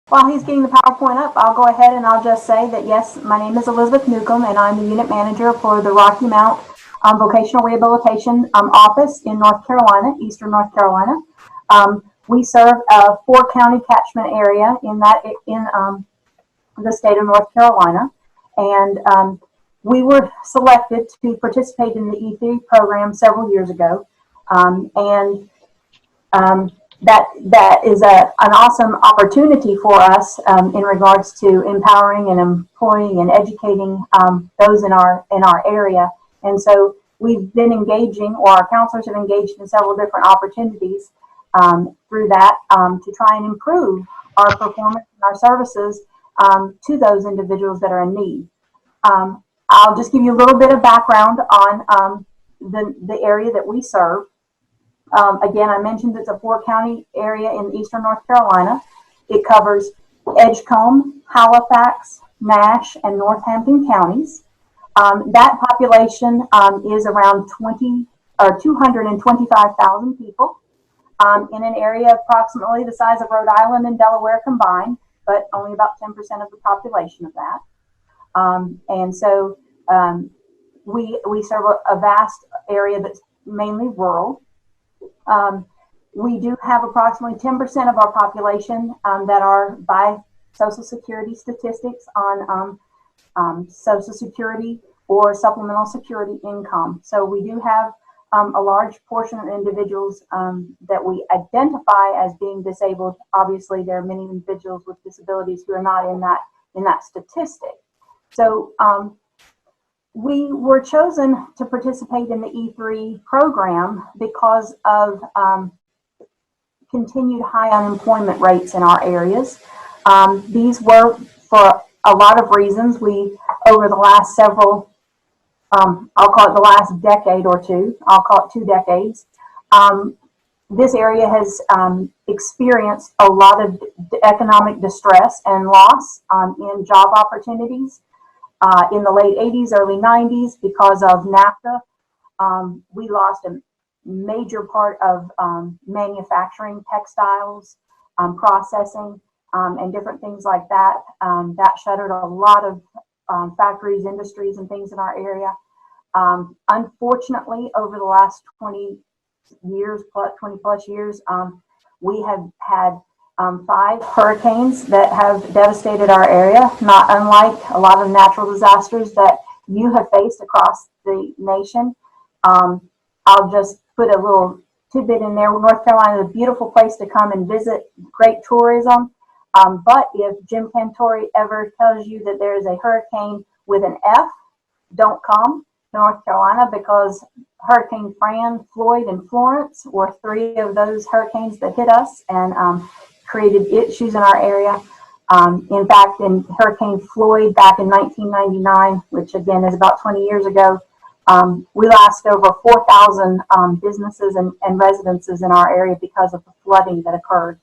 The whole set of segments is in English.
While he's getting the PowerPoint up, I'll go ahead and I'll just say that yes, my name is Elizabeth Newcomb, and I'm the unit manager for the Rocky Mount Vocational Rehabilitation Office in North Carolina, Eastern North Carolina. We serve a 4-county catchment area in the state of North Carolina, and we were selected to participate in the E3 program several years ago, and that is an awesome opportunity for us in regards to empowering and employing and educating those in our area. And so we've been engaging, or our counselors have engaged in several different opportunities through that to try and improve our performance and our services to those individuals that are in need. I'll just give you a little bit of background on the area that we serve. Again, I mentioned it's a 4-county area in eastern North Carolina. It covers Edgecombe, Halifax, Nash, and Northampton counties. That population is around 225,000 people in an area approximately the size of Rhode Island and Delaware combined, but only about 10% of the population of that. And so we serve a vast area that's mainly rural. We do have approximately 10% of our population that are by Social Security statistics on Social Security or supplemental security income. So we do have a large portion of individuals that we identify as being disabled. Obviously, there are many individuals with disabilities who are not in that statistic. So we were chosen to participate in the E3 program because of continued high unemployment rates in our areas. These were for a lot of reasons. We, over the last several, I'll call it the last decade or two, I'll call it 2 decades, this area has experienced a lot of economic distress and loss in job opportunities. In the late 80s, early 90s, because of NAFTA, we lost a major part of manufacturing, textiles, processing, and different things like that. That shuttered a lot of factories, industries, and things in our area. Unfortunately, over the last 20 plus years, we have had 5 hurricanes that have devastated our area, not unlike a lot of natural disasters that you have faced across the nation. I'll just put a little tidbit in there. North Carolina is a beautiful place to come and visit, great tourism. But if Jim Cantori ever tells you that there is a hurricane with an F, don't come to North Carolina, because Hurricane Fran, Floyd, and Florence were 3 of those hurricanes that hit us and created issues in our area. In fact, in Hurricane Floyd back in 1999, which again is about 20 years ago, we lost over 4,000 businesses and residences in our area because of the flooding that occurred.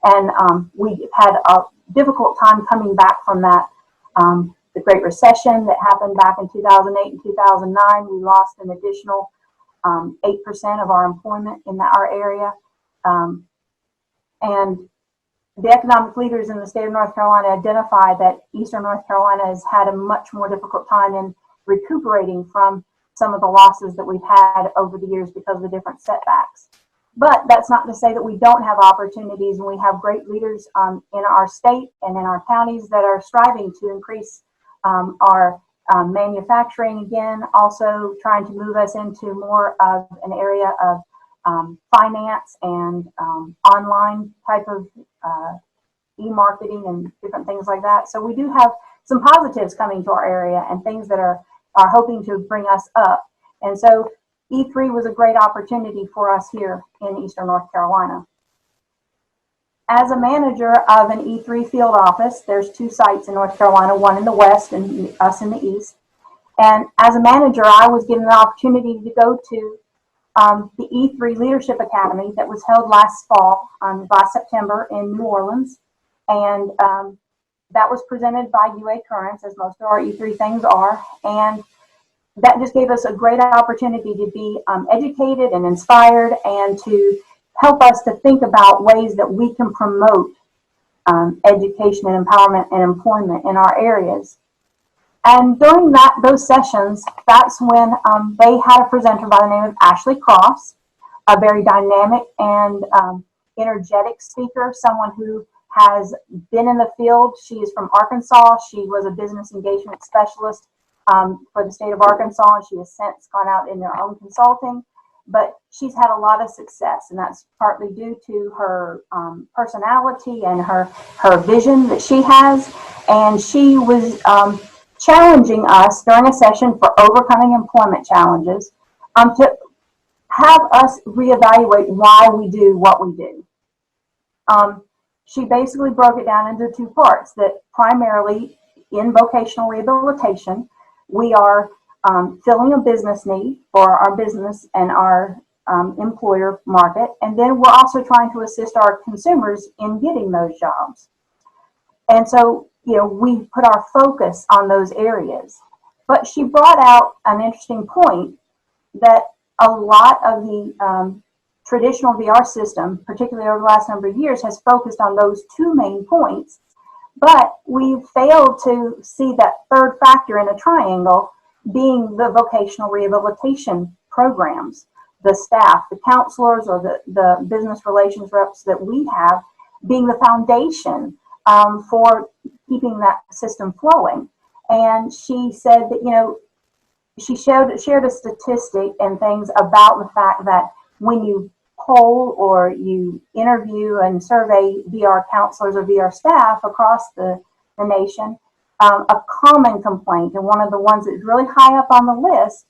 And we had a difficult time coming back from that. The Great Recession that happened back in 2008 and 2009, we lost an additional 8% of our employment in our area. And the economic leaders in the state of North Carolina identify that Eastern North Carolina has had a much more difficult time in recuperating from some of the losses that we've had over the years because of the different setbacks. But that's not to say that we don't have opportunities, and we have great leaders in our state and in our counties that are striving to increase our manufacturing again, also trying to move us into more of an area of finance and online type of e-marketing and different things like that. So we do have some positives coming to our area and things that are hoping to bring us up. And so E3 was a great opportunity for us here in Eastern North Carolina. As a manager of an E3 field office, there's 2 sites in North Carolina, one in the west and us in the east. And as a manager, I was given the opportunity to go to the E3 Leadership Academy that was held last September in New Orleans. And that was presented by UA Currents, as most of our E3 things are. And that just gave us a great opportunity to be educated and inspired, and to help us to think about ways that we can promote education and empowerment and employment in our areas. And during those sessions, that's when they had a presenter by the name of Ashley Cross, a very dynamic and energetic speaker, someone who has been in the field. She is from Arkansas. She was a business engagement specialist for the state of Arkansas, and she has since gone out in her own consulting. But she's had a lot of success, and that's partly due to her personality and her vision that she has. And she was challenging us during a session for overcoming employment challenges to have us reevaluate why we do what we do. She basically broke it down into two parts, that primarily in vocational rehabilitation, we are filling a business need for our business and our employer market, and then we're also trying to assist our consumers in getting those jobs. And so, you know, we put our focus on those areas. But she brought out an interesting point that a lot of the traditional VR system, particularly over the last number of years, has focused on those two main points, but we've failed to see that third factor in a triangle being the vocational rehabilitation programs, the staff, the counselors, or the business relations reps that we have being the foundation for keeping that system flowing. And she said that, you know, she shared a statistic and things about the fact that when you poll or you interview and survey VR counselors or VR staff across the nation, a common complaint, and one of the ones that's really high up on the list,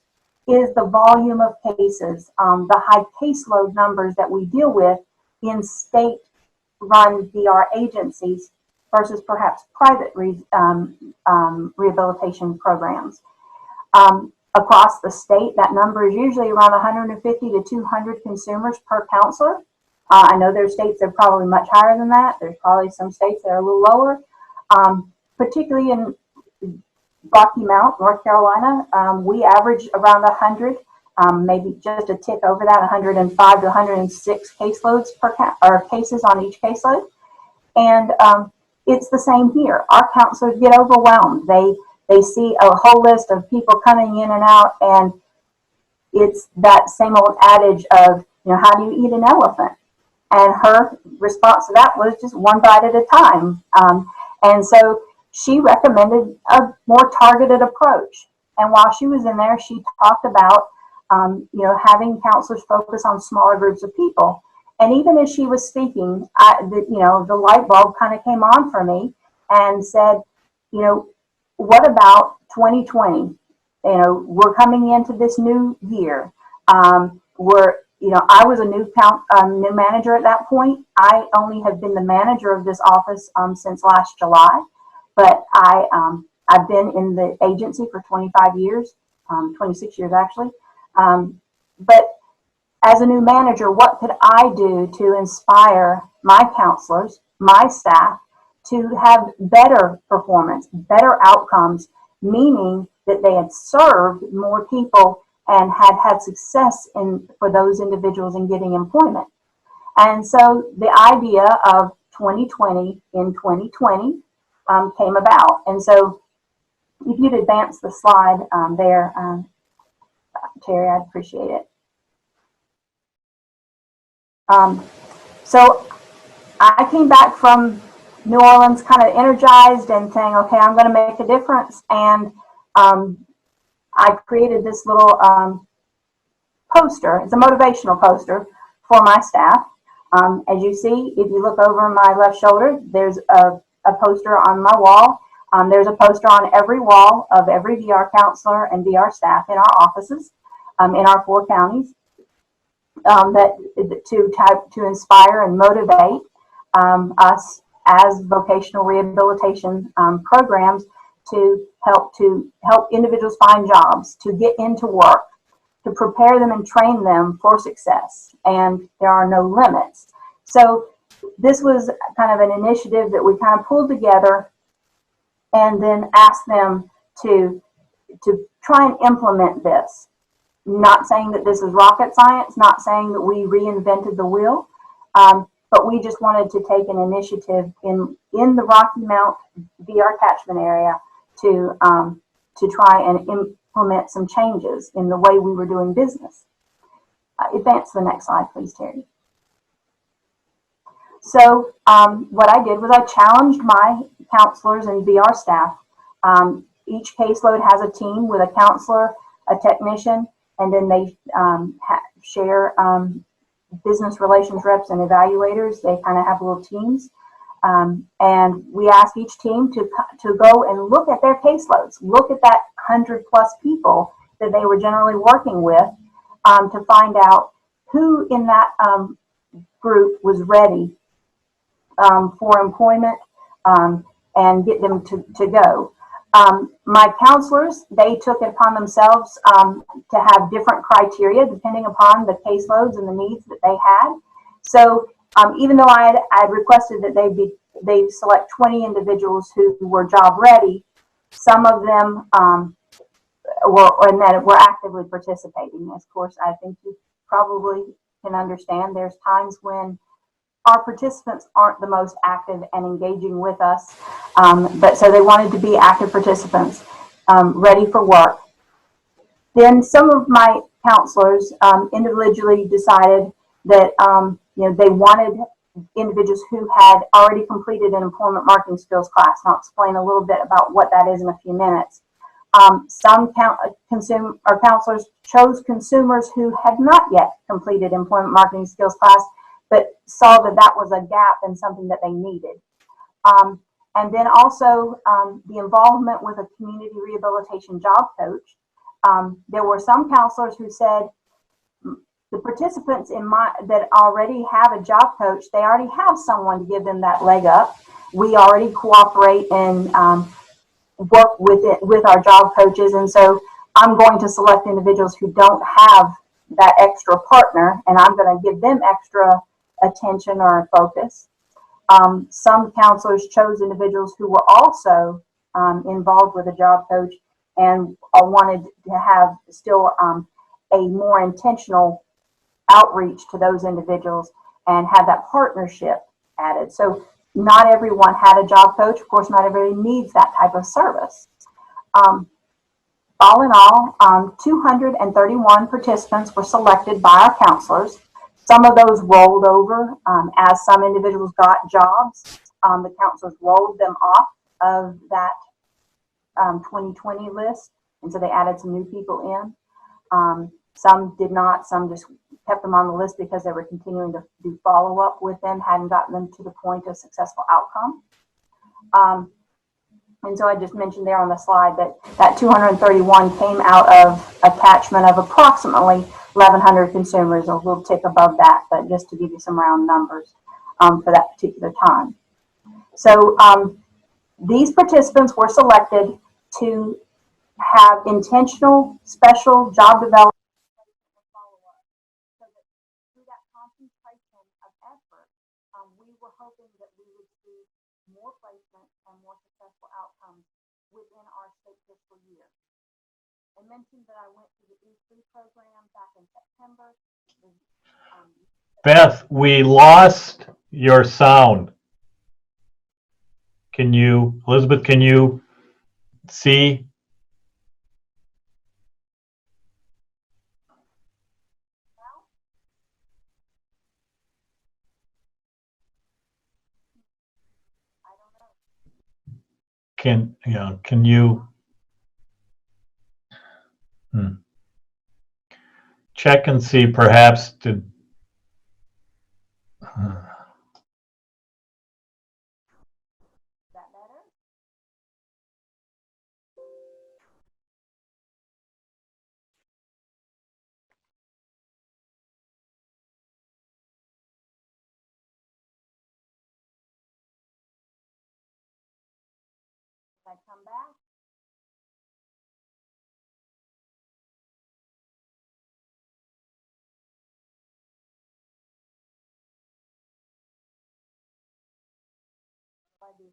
is the volume of cases, the high caseload numbers that we deal with in state-run VR agencies versus perhaps private rehabilitation programs. Across the state, that number is usually around 150 to 200 consumers per counselor. I know there's states that are probably much higher than that. There's probably some states that are a little lower. Particularly in Rocky Mount, North Carolina, we average around 100, maybe just a tick over that, 105 to 106 caseloads or cases on each caseload. And it's the same here. Our counselors get overwhelmed. They see a whole list of people coming in and out, and it's that same old adage of, you know, how do you eat an elephant? And her response to that was just one bite at a time. And so she recommended a more targeted approach. And while she was in there, she talked about, you know, having counselors focus on smaller groups of people. And even as she was speaking, you know, the light bulb kind of came on for me and said, you know, what about 2020? You know, we're coming into this new year. You know, I was a new manager at that point. I only have been the manager of this office since last July, but I've been in the agency for 25 years, 26 years actually. But as a new manager, what could I do to inspire my counselors, my staff, to have better performance, better outcomes, meaning that they had served more people and had success for those individuals in getting employment. And so the idea of 2020 in 2020 came about. And so if you'd advance the slide there, Terry, I'd appreciate it. So I came back from New Orleans kind of energized and saying, okay, I'm going to make a difference. And I created this little poster. It's a motivational poster for my staff. As you see, if you look over my left shoulder, there's a poster on my wall. There's a poster on every wall of every VR counselor and VR staff in our offices in our 4 counties to inspire and motivate us as vocational rehabilitation programs to help individuals find jobs, to get into work, to prepare them and train them for success. And there are no limits. So this was kind of an initiative that we kind of pulled together and then asked them to try and implement this. Not saying that this is rocket science, not saying that we reinvented the wheel, but we just wanted to take an initiative in the Rocky Mount VR catchment area to try and implement some changes in the way we were doing business. Advance to the next slide, please, Terry. So what I did was I challenged my counselors and VR staff. Each caseload has a team with a counselor, a technician, and then they share business relations reps and evaluators. They kind of have little teams. And we asked each team to go and look at their caseloads, look at that 100+ people that they were generally working with, to find out who in that group was ready for employment, and get them to go. My counselors, they took it upon themselves to have different criteria depending upon the caseloads and the needs that they had. So even though I had requested that they select 20 individuals who were job ready, some of them were actively participating. Of course, I think you probably can understand there's times when our participants aren't the most active and engaging with us, but so they wanted to be active participants, ready for work. Then some of my counselors individually decided that they wanted individuals who had already completed an employment marketing skills class, and I'll explain a little bit about what that is in a few minutes. Some counselors chose consumers who had not yet completed employment marketing skills class, but saw that that was a gap and something that they needed. And then also the involvement with a community rehabilitation job coach. There were some counselors who said, the participants that already have a job coach, they already have someone to give them that leg up. We already cooperate and work with our job coaches, and so I'm going to select individuals who don't have that extra partner, and I'm going to give them extra attention or focus. Some counselors chose individuals who were also involved with a job coach and wanted to have still a more intentional outreach to those individuals and have that partnership added. So not everyone had a job coach. Of course, not everybody needs that type of service. All in all, 231 participants were selected by our counselors. Some of those rolled over as some individuals got jobs. The counselors rolled them off of that 2020 list, and so they added some new people in. Some did not. Some just kept them on the list because they were continuing to do follow-up with them, hadn't gotten them to the point of successful outcome. And so I just mentioned there on the slide that 231 came out of a catchment of approximately 1,100 consumers, a little tick above that, but just to give you some round numbers for that particular time. So these participants were selected to have intentional, special job development and follow-up, so that through that concentration of effort, we were hoping that we would see more placement and more successful outcomes within our state fiscal year. I mentioned that I went to the E3 program back in September. Beth, we lost your sound. Elizabeth, can you see? Can you check and see perhaps did I come back? I do.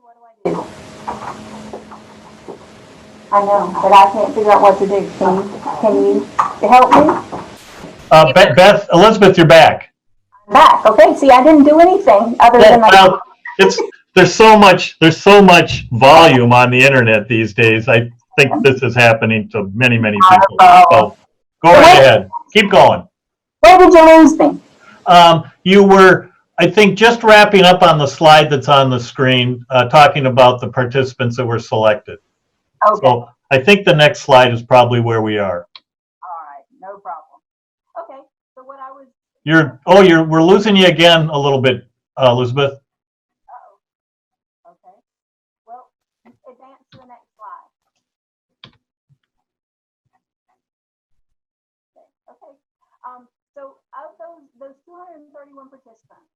what do I do? I know, but I can't figure out what to do. Can you help me? Beth, Elizabeth, you're back. I'm back. Okay. See, I didn't do anything other than Well, there's so much volume on the internet these days. I think this is happening to many people. So go right ahead. Keep going. Where did you lose me? You were, I think, just wrapping up on the slide that's on the screen, talking about the participants that were selected. Okay. So I think the next slide is probably where we are. All right, no problem. Okay, so what I was... We're losing you again a little bit, Elizabeth. Uh-oh. Okay. Well, advance to the next slide. Okay. So of those 231 participants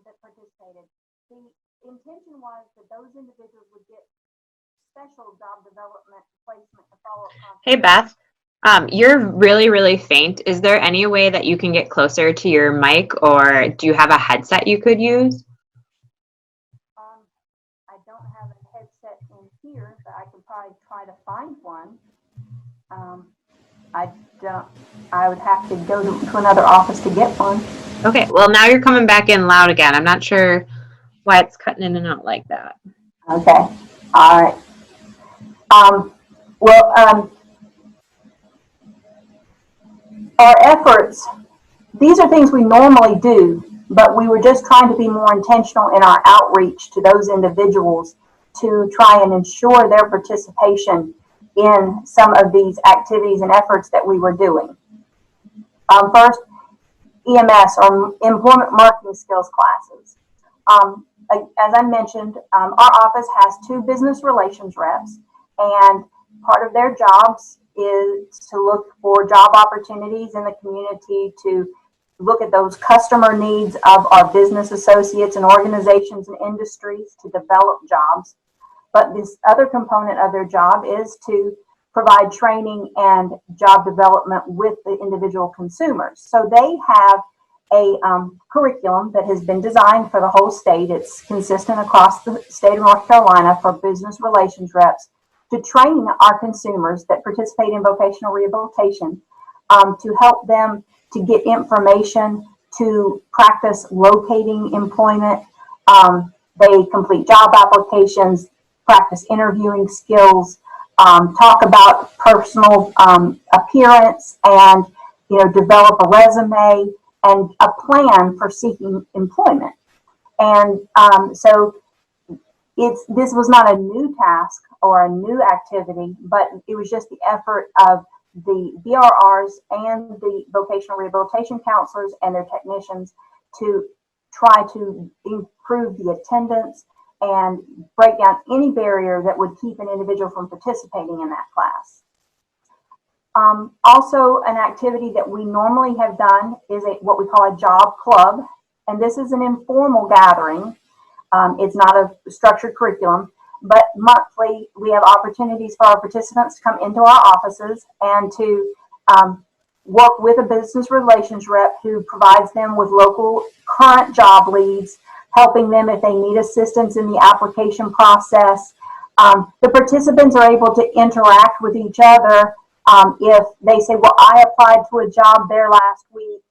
that participated, the intention was that those individuals would get special job development, placement, and follow-up. Hey, Beth. You're really faint. Is there any way that you can get closer to your mic, or do you have a headset you could use? I don't have a headset in here, but I could probably try to find one. I would have to go to another office to get one. Okay, well, now you're coming back in loud again. I'm not sure why it's cutting in and out like that. Okay, all right. Our efforts, these are things we normally do, but we were just trying to be more intentional in our outreach to those individuals to try and ensure their participation in some of these activities and efforts that we were doing. First, EMS, or Employment Marketing Skills classes. As I mentioned, our office has 2 business relations reps, and part of their jobs is to look for job opportunities in the community, to look at those customer needs of our business associates and organizations and industries to develop jobs. But this other component of their job is to provide training and job development with the individual consumers. So they have a curriculum that has been designed for the whole state. It's consistent across the state of North Carolina for business relations reps to train our consumers that participate in vocational rehabilitation, to help them to get information, to practice locating employment. They complete job applications, practice interviewing skills, talk about personal appearance, and develop a resume and a plan for seeking employment. And so this was not a new task or a new activity, but it was just the effort of the VRRs and the vocational rehabilitation counselors and their technicians to try to improve the attendance and break down any barrier that would keep an individual from participating in that class. Also, an activity that we normally have done is what we call a job club, and this is an informal gathering. It's not a structured curriculum, but monthly we have opportunities for our participants to come into our offices and to work with a business relations rep who provides them with local current job leads, helping them if they need assistance in the application process. The participants are able to interact with each other if they say, well, I applied to a job there last week,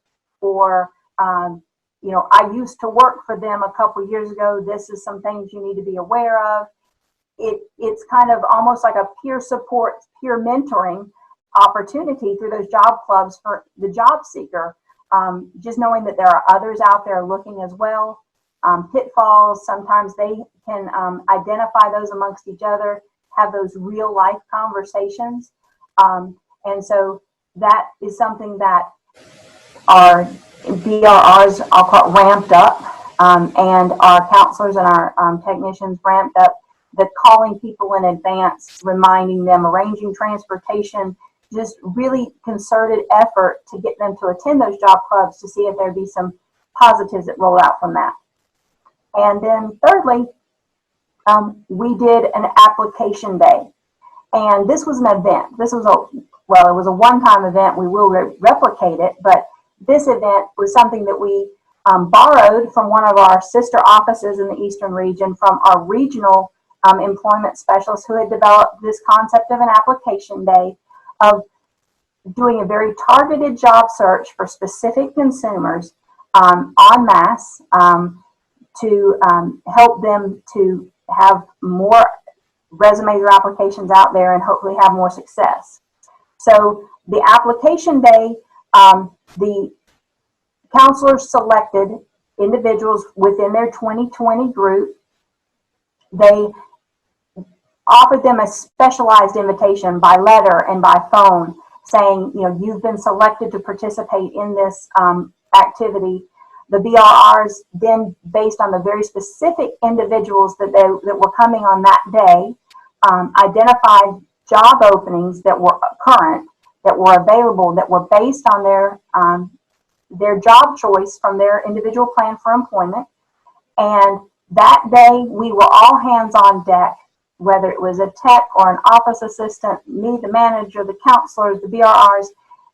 or I used to work for them a couple years ago. This is some things you need to be aware of. It's kind of almost like a peer support, peer mentoring opportunity through those job clubs for the job seeker. Just knowing that there are others out there looking as well. Pitfalls, sometimes they can identify those amongst each other, have those real life conversations. And so that is something that our BRRs, I'll call it, ramped up, and our counselors and our technicians ramped up the calling people in advance, reminding them, arranging transportation, just really concerted effort to get them to attend those job clubs to see if there'd be some positives that roll out from that. And then thirdly, we did an application day. And this was an event. This was it was a one-time event. We will replicate it, but this event was something that we borrowed from one of our sister offices in the Eastern region from our regional employment specialist who had developed this concept of an application day of doing a very targeted job search for specific consumers en masse to help them to have more resumes or applications out there and hopefully have more success. So the application day, the counselors selected individuals within their 2020 group. They offered them a specialized invitation by letter and by phone saying, you know, you've been selected to participate in this activity. The BRRs then, based on the very specific individuals that were coming on that day, identified job openings that were current, that were available, that were based on their job choice from their individual plan for employment. And that day, we were all hands on deck, whether it was a tech or an office assistant, me, the manager, the counselors, the BRRs,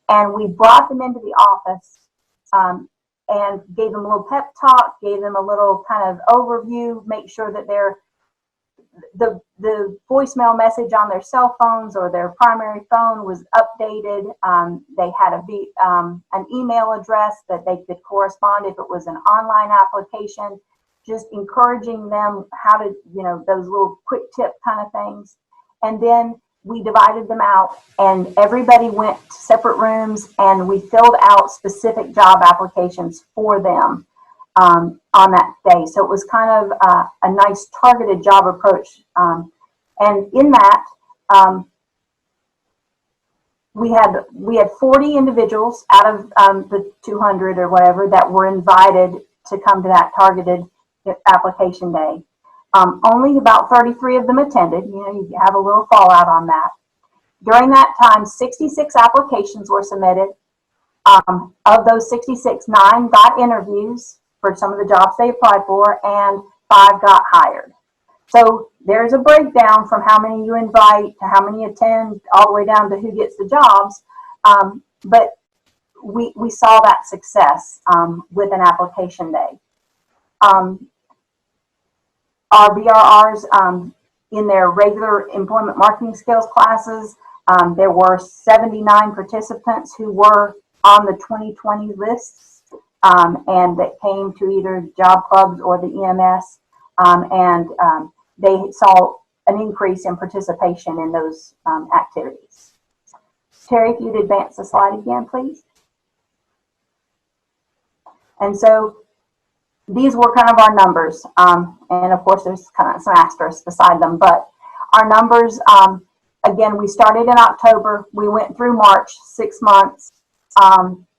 and we brought them into the office and gave them a little pep talk, gave them a little kind of overview, make sure that the voicemail message on their cell phones or their primary phone was updated. They had an email address that they could correspond if it was an online application, just encouraging them how to, you know, those little quick tip kind of things. And then we divided them out and everybody went to separate rooms and we filled out specific job applications for them on that day. So it was kind of a nice targeted job approach. And in that, we had 40 individuals out of the 200 or whatever that were invited to come to that targeted application day. Only about 33 of them attended. You know, you have a little fallout on that. During that time, 66 applications were submitted. Of those 66, 9 got interviews for some of the jobs they applied for, and 5 got hired. So there's a breakdown from how many you invite to how many attend, all the way down to who gets the jobs. But we saw that success with an application day. Our BRRs in their regular employment marketing skills classes, there were 79 participants who were on the 2020 lists and that came to either job clubs or the EMS, and they saw an increase in participation in those activities. Terry, if you'd advance the slide again, please. And so these were kind of our numbers, and of course there's kind of some asterisks beside them, but our numbers, again, we started in October, we went through March, 6 months.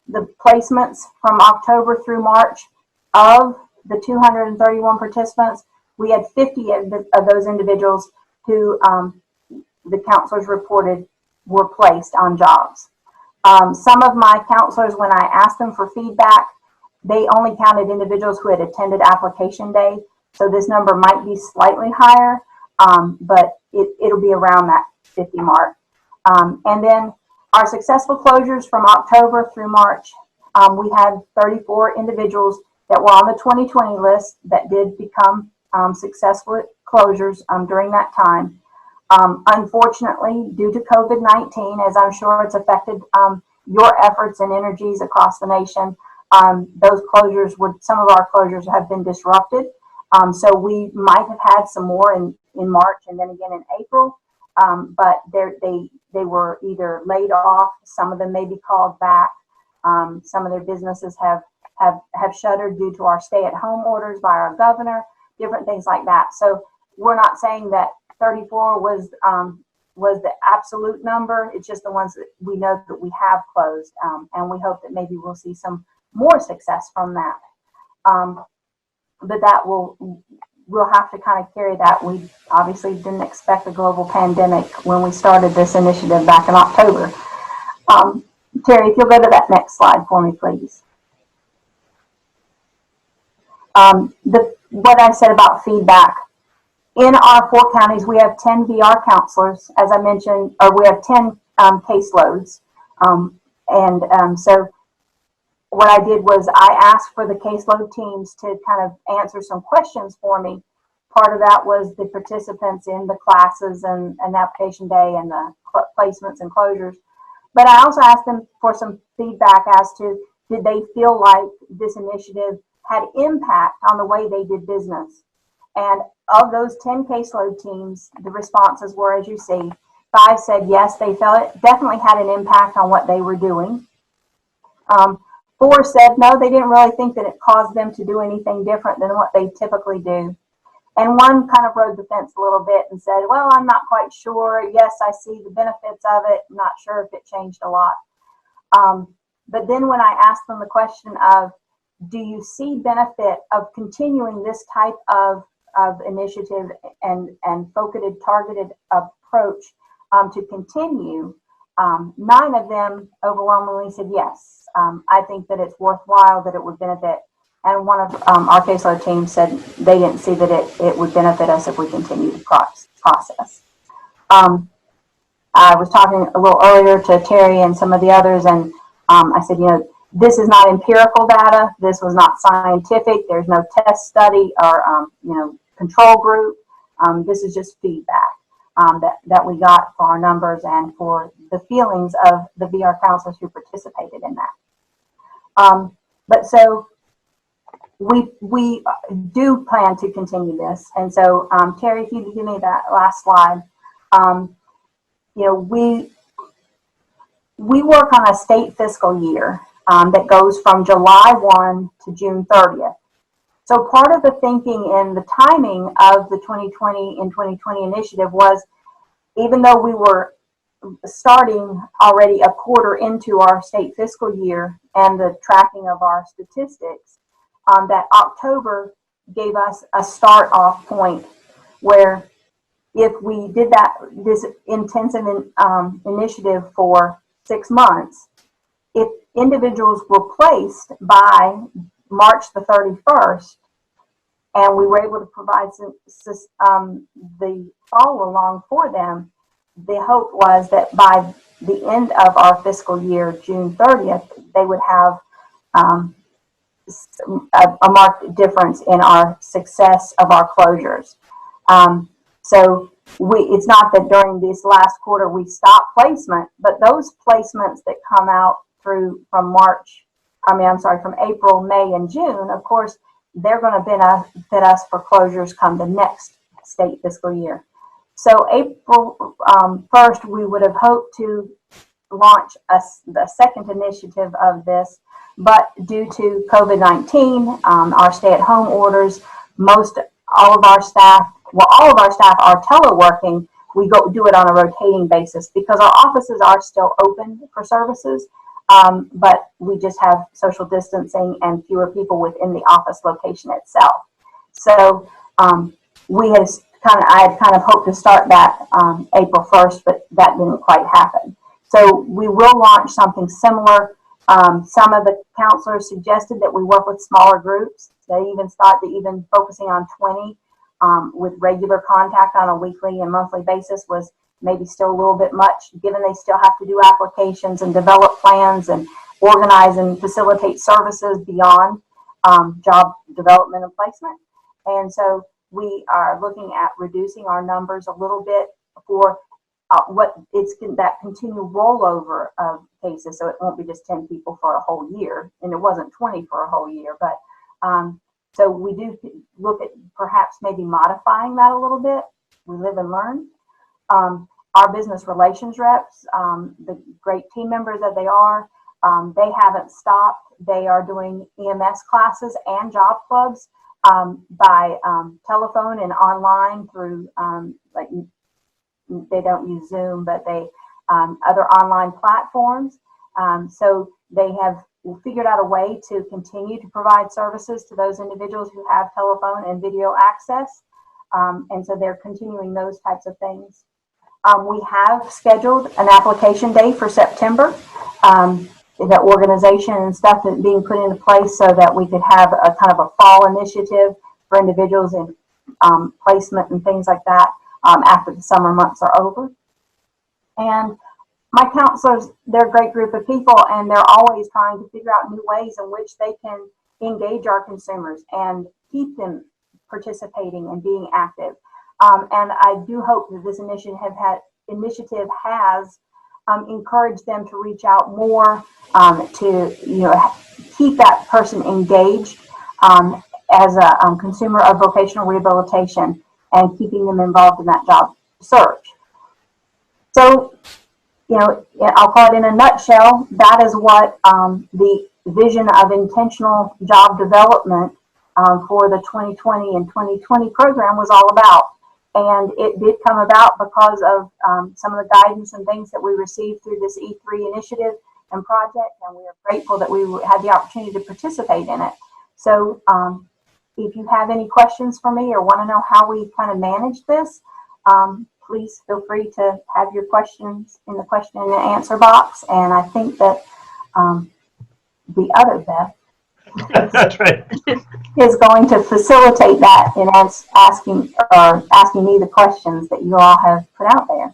The placements from October through March, of the 231 participants, we had 50 of those individuals who the counselors reported were placed on jobs. Some of my counselors, when I asked them for feedback, they only counted individuals who had attended application day. So this number might be slightly higher, but it'll be around that 50 mark. And then our successful closures from October through March, we had 34 individuals that were on the 2020 list that did become successful closures during that time. Unfortunately, due to COVID-19, as I'm sure it's affected your efforts and energies across the nation, those closures some of our closures have been disrupted. So we might have had some more in March and then again in April, but they were either laid off, some of them may be called back, some of their businesses have shuttered due to our stay-at-home orders by our governor, different things like that. So we're not saying that 34 was the absolute number. It's just the ones that we know that we have closed, and we hope that maybe we'll see some more success from that. But that we'll have to kind of carry that. We obviously didn't expect a global pandemic when we started this initiative back in October. Terry, if you'll go to that next slide for me, please. What I said about feedback. In our 4 counties, we have 10 VR counselors, as I mentioned, or we have 10 caseloads. So what I did was I asked for the caseload teams to kind of answer some questions for me. Part of that was the participants in the classes and application day and the placements and closures. But I also asked them for some feedback as to, did they feel like this initiative had impact on the way they did business? And of those 10 caseload teams, the responses were, as you see, 5 said yes, they felt it definitely had an impact on what they were doing. 4 said no, they didn't really think that it caused them to do anything different than what they typically do. And 1 kind of rode the fence a little bit and said, well, I'm not quite sure. Yes, I see the benefits of it. I'm not sure if it changed a lot. But then when I asked them the question of, do you see benefit of continuing this type of initiative and focused, targeted approach to continue, 9 of them overwhelmingly said yes. I think that it's worthwhile, that it would benefit. And one of our caseload team said they didn't see that it would benefit us if we continue the process. I was talking a little earlier to Terry and some of the others, and I said, this is not empirical data. This was not scientific. There's no test study or, control group. This is just feedback that we got for our numbers and for the feelings of the VR counselors who participated in that. But so we do plan to continue this. And so, Terry, if you could give me that last slide. We work on a state fiscal year that goes from July 1 to June 30th. So part of the thinking and the timing of the 2020 and 2020 initiative was, even though we were starting already a quarter into our state fiscal year and the tracking of our statistics, that October gave us a start off point where if we did this intensive initiative for 6 months, if individuals were placed by March the 31st, and we were able to provide the follow along for them, the hope was that by the end of our fiscal year, June 30th, they would have a marked difference in our success of our closures. So it's not that during this last quarter we stopped placement, but those placements that come out from April, May, and June, of course, they're going to benefit us for closures come the next state fiscal year. So April 1st, we would have hoped to launch the second initiative of this, but due to COVID-19, our stay-at-home orders, all of our staff are teleworking. We do it on a rotating basis because our offices are still open for services, but we just have social distancing and fewer people within the office location itself. So I had kind of hoped to start that April 1st, but that didn't quite happen. So we will launch something similar. Some of the counselors suggested that we work with smaller groups. They even started focusing on 20 with regular contact on a weekly and monthly basis was maybe still a little bit much, given they still have to do applications and develop plans and organize and facilitate services beyond job development and placement. And so we are looking at reducing our numbers a little bit for that continued rollover of cases. So it won't be just 10 people for a whole year, and it wasn't 20 for a whole year. But so we do look at perhaps maybe modifying that a little bit. We live and learn. Our business relations reps, the great team members that they are, they haven't stopped. They are doing EMS classes and job clubs by telephone and online through they don't use Zoom, but they other online platforms. So they have figured out a way to continue to provide services to those individuals who have telephone and video access. And so they're continuing those types of things. We have scheduled an application day for September. The organization and stuff is being put into place so that we could have a kind of a fall initiative for individuals in placement and things like that after the summer months are over. And my counselors, they're a great group of people, and they're always trying to figure out new ways in which they can engage our consumers and keep them participating and being active. And I do hope that this initiative has encouraged them to reach out more, to keep that person engaged as a consumer of vocational rehabilitation and keeping them involved in that job search. So, I'll call it in a nutshell, that is what the vision of intentional job development for the 2020 and 2020 program was all about. And it did come about because of some of the guidance and things that we received through this E3 initiative and project, and we are grateful that we had the opportunity to participate in it. So if you have any questions for me or want to know how we kind of manage this, please feel free to have your questions in the question and answer box. And I think that the other Beth That's right. is going to facilitate that in asking me the questions that you all have put out there.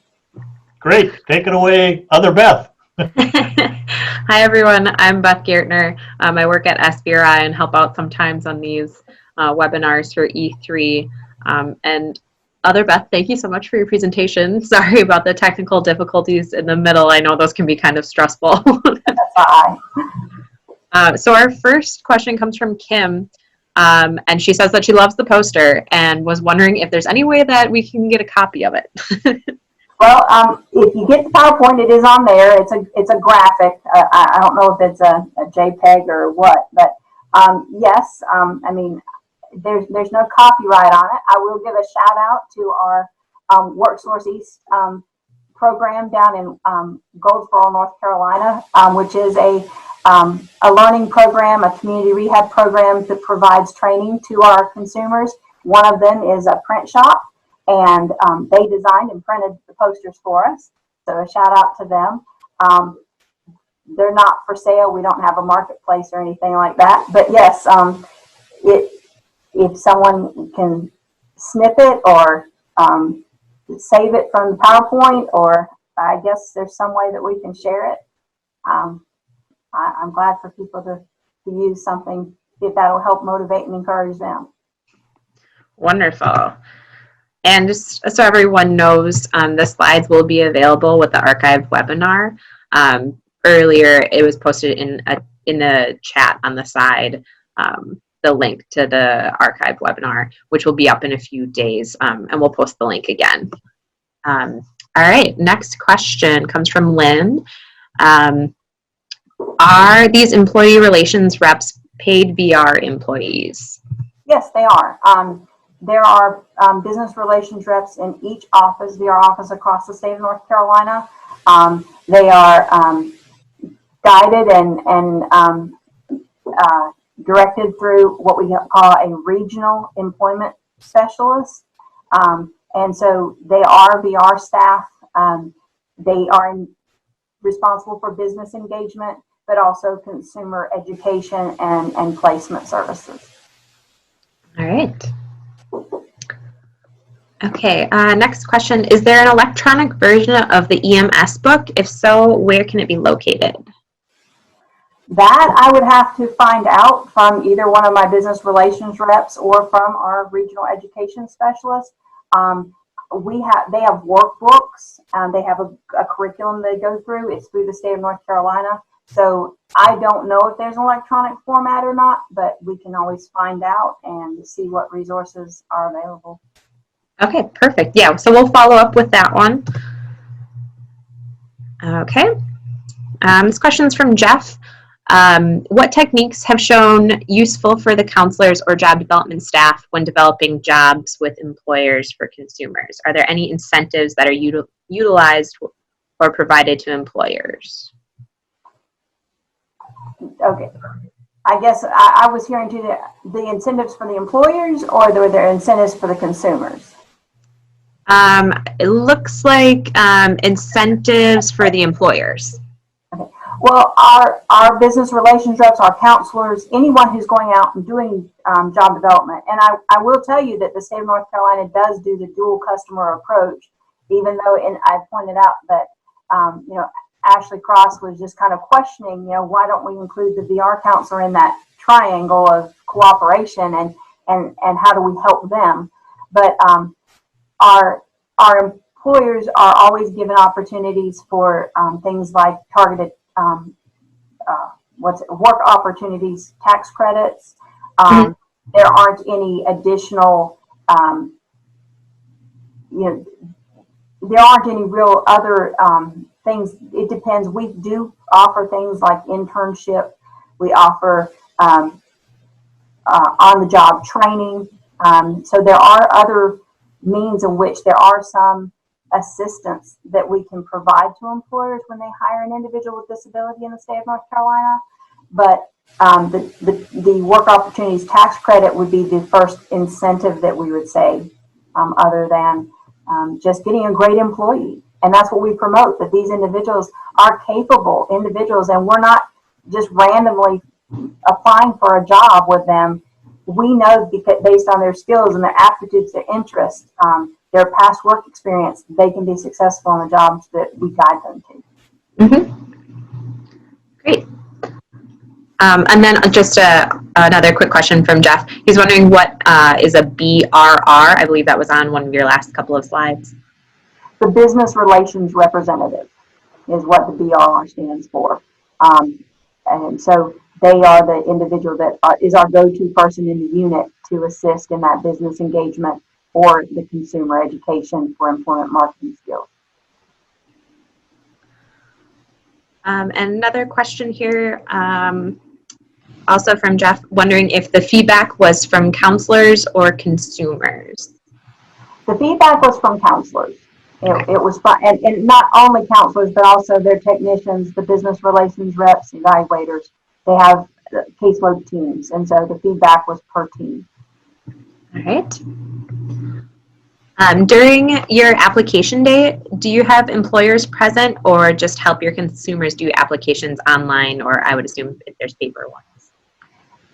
Great. Take it away, other Beth. Hi, everyone. I'm Beth Gertner. I work at SBRI and help out sometimes on these webinars for E3. And other Beth, thank you so much for your presentation. Sorry about the technical difficulties in the middle. I know those can be kind of stressful. That's all right. So our first question comes from Kim, and she says that she loves the poster and was wondering if there's any way that we can get a copy of it. Well, if you get the PowerPoint, it is on there. It's a graphic. I don't know if it's a JPEG or what, but yes. I mean, there's no copyright on it. I will give a shout out to our WorkSource East program down in Goldsboro, North Carolina, which is a learning program, a community rehab program that provides training to our consumers. One of them is a print shop, and they designed and printed the posters for us. So a shout out to them. They're not for sale. We don't have a marketplace or anything like that. But yes, if someone can snip it or save it from the PowerPoint, or I guess there's some way that we can share it. I'm glad for people to use something if that'll help motivate and encourage them. Wonderful. And just so everyone knows, the slides will be available with the archived webinar. Earlier, it was posted in the chat on the side, the link to the archived webinar, which will be up in a few days, and we'll post the link again. All right, next question comes from Lynn. Are these employee relations reps paid VR employees? Yes, they are. There are business relations reps in each office, VR office across the state of North Carolina. They are guided and directed through what we call a regional employment specialist. And so they are VR staff. They are responsible for business engagement, but also consumer education and placement services. All right. Okay, next question. Is there an electronic version of the EMS book? If so, where can it be located? That I would have to find out from either one of my business relations reps or from our regional education specialist. They have workbooks, and they have a curriculum they go through. It's through the state of North Carolina. So I don't know if there's an electronic format or not, but we can always find out and see what resources are available. Okay, perfect. Yeah, so we'll follow up with that one. Okay. This question's from Jeff. What techniques have shown useful for the counselors or job development staff when developing jobs with employers for consumers? Are there any incentives that are utilized or provided to employers? Okay. I guess I was hearing to the incentives for the employers, or were there incentives for the consumers? It looks like incentives for the employers. Okay. Well, our business relations reps, our counselors, anyone who's going out and doing job development, and I will tell you that the state of North Carolina does do the dual customer approach, even though, and I pointed out that Ashley Cross was just kind of questioning, why don't we include the VR counselor in that triangle of cooperation, and how do we help them? But our employers are always given opportunities for things like targeted work opportunities, tax credits. There aren't any additional, there aren't any real other things. It depends. We do offer things like internship. We offer on-the-job training. So there are other means in which there are some assistance that we can provide to employers when they hire an individual with disability in the state of North Carolina. But the work opportunities tax credit would be the first incentive that we would say, other than just getting a great employee. And that's what we promote, that these individuals are capable individuals, and we're not just randomly applying for a job with them. We know, because based on their skills and their aptitudes, their interests, their past work experience, they can be successful in the jobs that we guide them to. Great. And then just another quick question from Jeff. He's wondering what is a BRR? I believe that was on one of your last couple of slides. The business relations representative is what the BRR stands for. And so they are the individual that is our go-to person in the unit to assist in that business engagement or the consumer education for employment marketing skills. And another question here, also from Jeff, wondering if the feedback was from counselors or consumers. The feedback was from counselors. It was fun, and not only counselors, but also their technicians, the business relations reps, evaluators. They have caseload teams, and so the feedback was per team. All right. During your application day, do you have employers present, or just help your consumers do applications online, or I would assume if there's paper ones?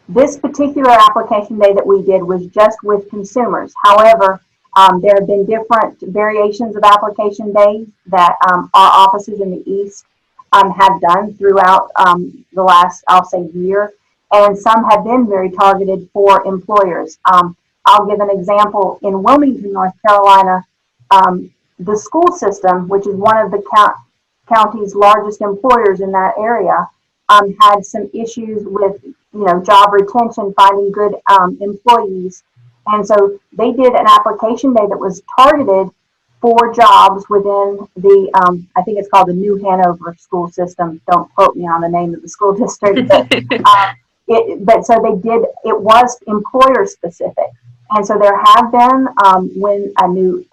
This particular application day that we did was just with consumers. However, there have been different variations of application days that our offices in the East have done throughout the last, I'll say, year, and some have been very targeted for employers. I'll give an example. In Wilmington, North Carolina, the school system, which is one of the county's largest employers in that area, had some issues with job retention, finding good employees. And so they did an application day that was targeted for jobs within the, I think it's called the New Hanover school system. Don't quote me on the name of the school district. But so they did, it was employer specific. And so there have been, when a new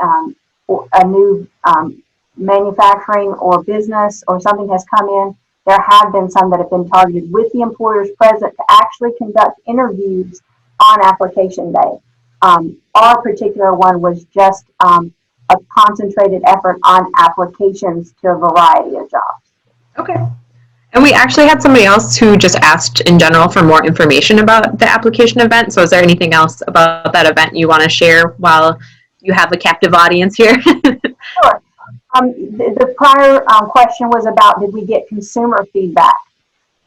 manufacturing or business or something has come in, there have been some that have been targeted with the employers present to actually conduct interviews on application day. Our particular one was just a concentrated effort on applications to a variety of jobs. Okay. And we actually had somebody else who just asked in general for more information about the application event. So is there anything else about that event you want to share while you have a captive audience here? Sure. The prior question was about, did we get consumer feedback?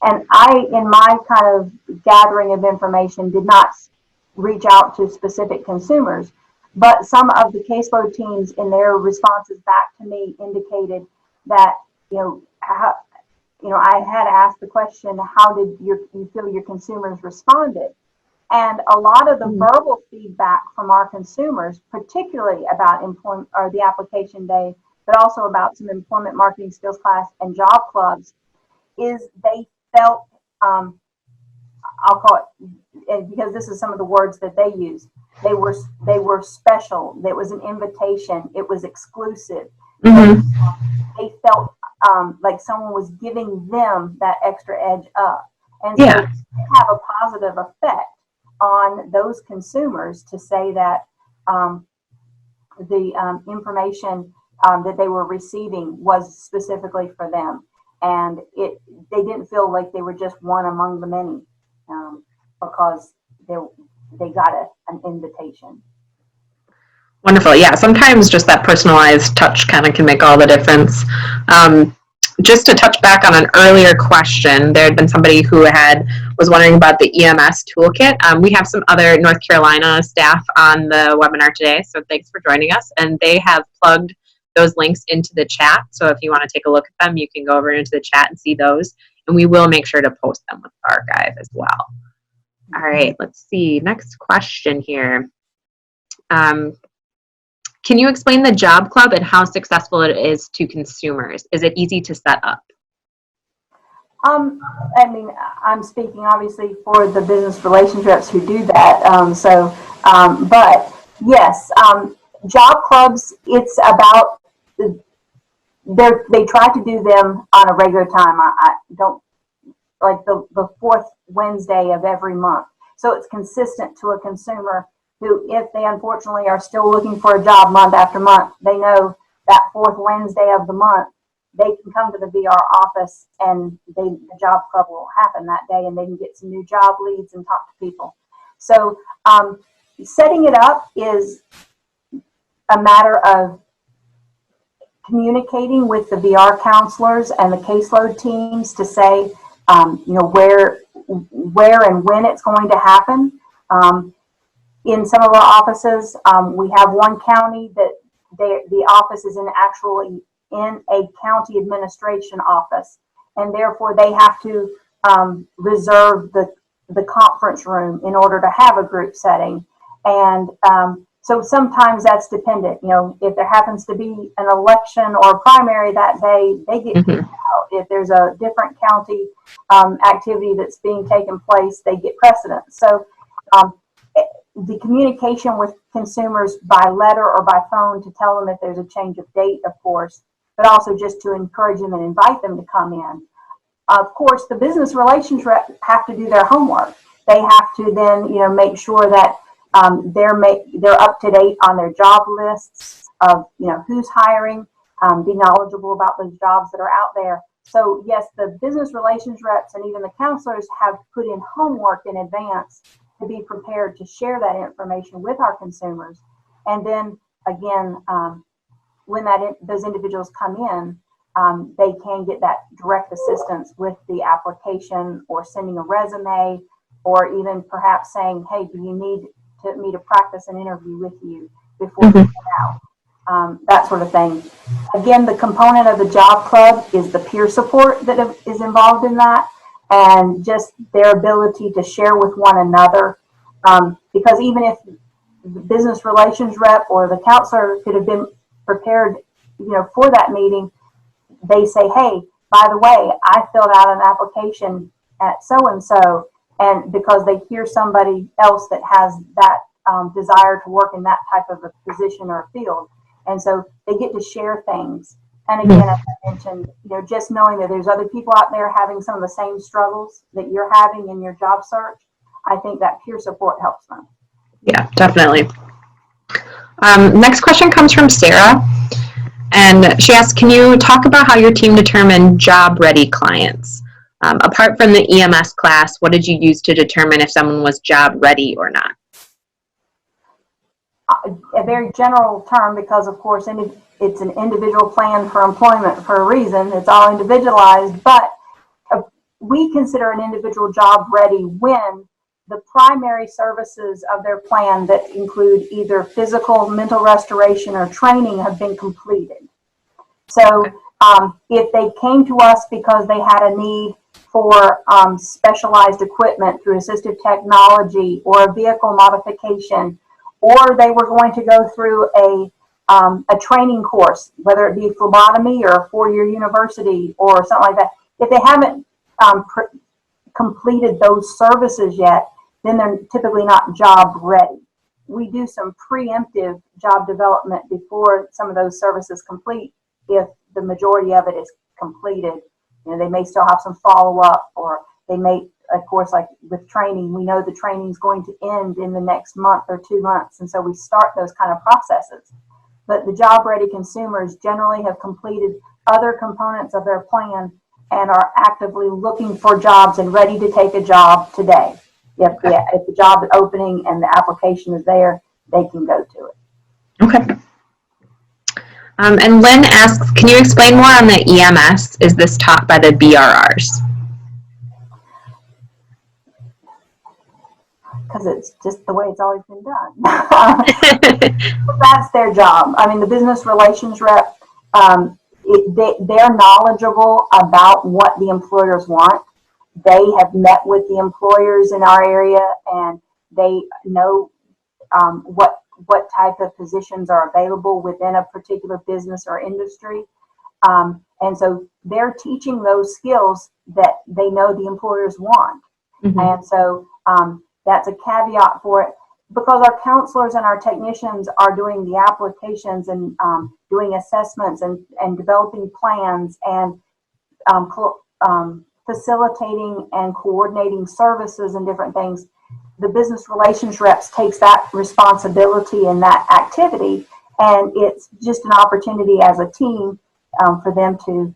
And I, in my kind of gathering of information, did not reach out to specific consumers, but some of the caseload teams in their responses back to me indicated that, I had asked the question, how did you feel your consumers responded? And a lot of the verbal feedback from our consumers, particularly about employment or the application day, but also about some employment marketing skills class and job clubs, is they felt, I'll call it, and because this is some of the words that they use, they were special. There was an invitation. It was exclusive. They felt like someone was giving them that extra edge up, and so it have a positive effect on those consumers to say that the information that they were receiving was specifically for them, and they didn't feel like they were just one among the many, because they got an invitation. Wonderful. Yeah, sometimes just that personalized touch kind of can make all the difference. just to touch back on an earlier question, there had been somebody who was wondering about the EMS Toolkit. We have some other North Carolina staff on the webinar today, so thanks for joining us. And they have plugged those links into the chat. So if you want to take a look at them, you can go over into the chat and see those. And we will make sure to post them with the archive as well. All right, let's see. Next question here. Can you explain the Job Club and how successful it is to consumers? Is it easy to set up? I mean, I'm speaking obviously for the business relations reps who do that. But yes, job clubs, it's about, they try to do them on a regular time. I don't, like the fourth Wednesday of every month. So it's consistent to a consumer who, if they unfortunately are still looking for a job month after month, they know that fourth Wednesday of the month, they can come to the VR office and the job club will happen that day, and they can get some new job leads and talk to people. So setting it up is a matter of communicating with the VR counselors and the caseload teams to say, you know, where and when it's going to happen. In some of our offices, we have one county that the office is actually in a county administration office, and therefore they have to reserve the conference room in order to have a group setting. And so sometimes that's dependent. You know, if there happens to be an election or a primary that day, they get kicked out. If there's a different county activity that's being taken place, they get precedence. So the communication with consumers by letter or by phone to tell them if there's a change of date, of course, but also just to encourage them and invite them to come in. Of course, the business relations rep have to do their homework. They have to then, you know, make sure that they're up to date on their job lists of, you know, who's hiring, be knowledgeable about those jobs that are out there. So yes, the business relations reps and even the counselors have put in homework in advance to be prepared to share that information with our consumers. And then again, when those individuals come in, they can get that direct assistance with the application or sending a resume, or even perhaps saying, hey, do you need me to practice an interview with you before you get out? That sort of thing. Again, the component of the job club is the peer support that is involved in that, and just their ability to share with one another. Because even if the business relations rep or the counselor could have been prepared, you know, for that meeting, they say, hey, by the way, I filled out an application at so-and-so, and because they hear somebody else that has that desire to work in that type of a position or a field. And so they get to share things. And again, as I mentioned, you know, just knowing that there's other people out there having some of the same struggles that you're having in your job search, I think that peer support helps them. Yeah, definitely. Next question comes from Sarah, and she asks, can you talk about how your team determined job-ready clients? Apart from the EMS class, what did you use to determine if someone was job-ready or not? A very general term, because of course it's an individual plan for employment for a reason. It's all individualized, but we consider an individual job ready when the primary services of their plan that include either physical, mental restoration, or training have been completed. So if they came to us because they had a need for specialized equipment through assistive technology or a vehicle modification, or they were going to go through a training course, whether it be phlebotomy or a 4-year university or something like that, if they haven't completed those services yet, then they're typically not job ready. We do some preemptive job development before some of those services complete. If the majority of it is completed, you know, they may still have some follow-up, or they may, of course, like with training, we know the training is going to end in the next month or 2 months, and so we start those kind of processes. But the job-ready consumers generally have completed other components of their plan and are actively looking for jobs and ready to take a job today. If the job is opening and the application is there, they can go to it. Okay. And Lynn asks, can you explain more on the EMS? Is this taught by the BRRs? Because it's just the way it's always been done. That's their job. I mean, the business relations rep, they're knowledgeable about what the employers want. They have met with the employers in our area, and they know what type of positions are available within a particular business or industry. And so they're teaching those skills that they know the employers want. Mm-hmm. And so that's a caveat for it, because our counselors and our technicians are doing the applications and doing assessments and developing plans and facilitating and coordinating services and different things. The business relations reps takes that responsibility and that activity, and it's just an opportunity as a team for them to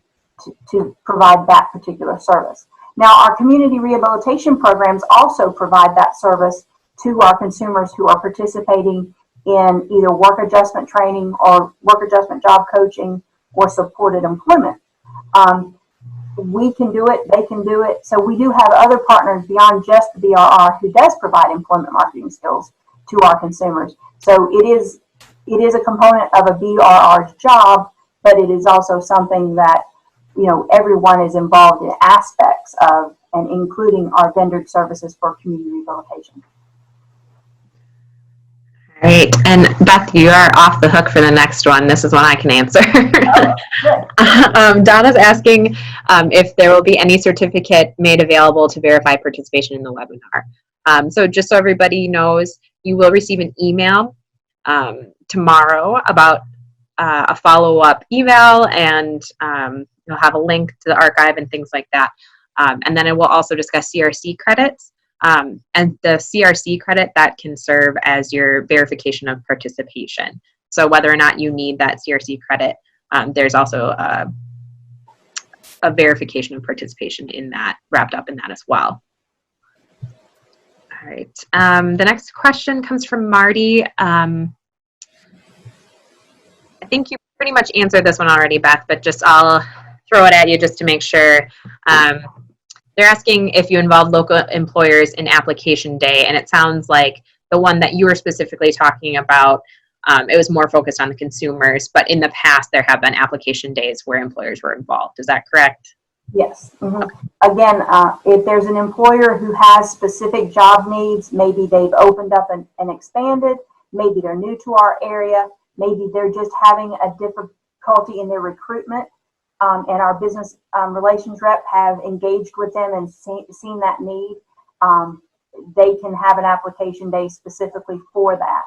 provide that particular service. Now, our community rehabilitation programs also provide that service to our consumers who are participating in either work adjustment training or work adjustment job coaching or supported employment. We can do it, they can do it. So we do have other partners beyond just the BRR who does provide employment marketing skills to our consumers. So it is a component of a BRR's job, but it is also something that, you know, everyone is involved in aspects of, and including our vendored services for community rehabilitation. All right, and Beth, you are off the hook for the next one. This is one I can answer. Donna's asking if there will be any certificate made available to verify participation in the webinar. So just so everybody knows, you will receive an email tomorrow about a follow-up eval, and you'll have a link to the archive and things like that. And then it will also discuss CRC credits. And the CRC credit, that can serve as your verification of participation. So whether or not you need that CRC credit, there's also a verification of participation in that, wrapped up in that as well. All right. The next question comes from Marty. I think you pretty much answered this one already, Beth, but just I'll throw it at you just to make sure. They're asking if you involve local employers in application day, and it sounds like the one that you were specifically talking about, it was more focused on the consumers, but in the past there have been application days where employers were involved. Is that correct? Yes. Mm-hmm. Again, if there's an employer who has specific job needs, maybe they've opened up and expanded, maybe they're new to our area, maybe they're just having a difficulty in their recruitment, and our business relations rep have engaged with them and seen that need, they can have an application day specifically for that.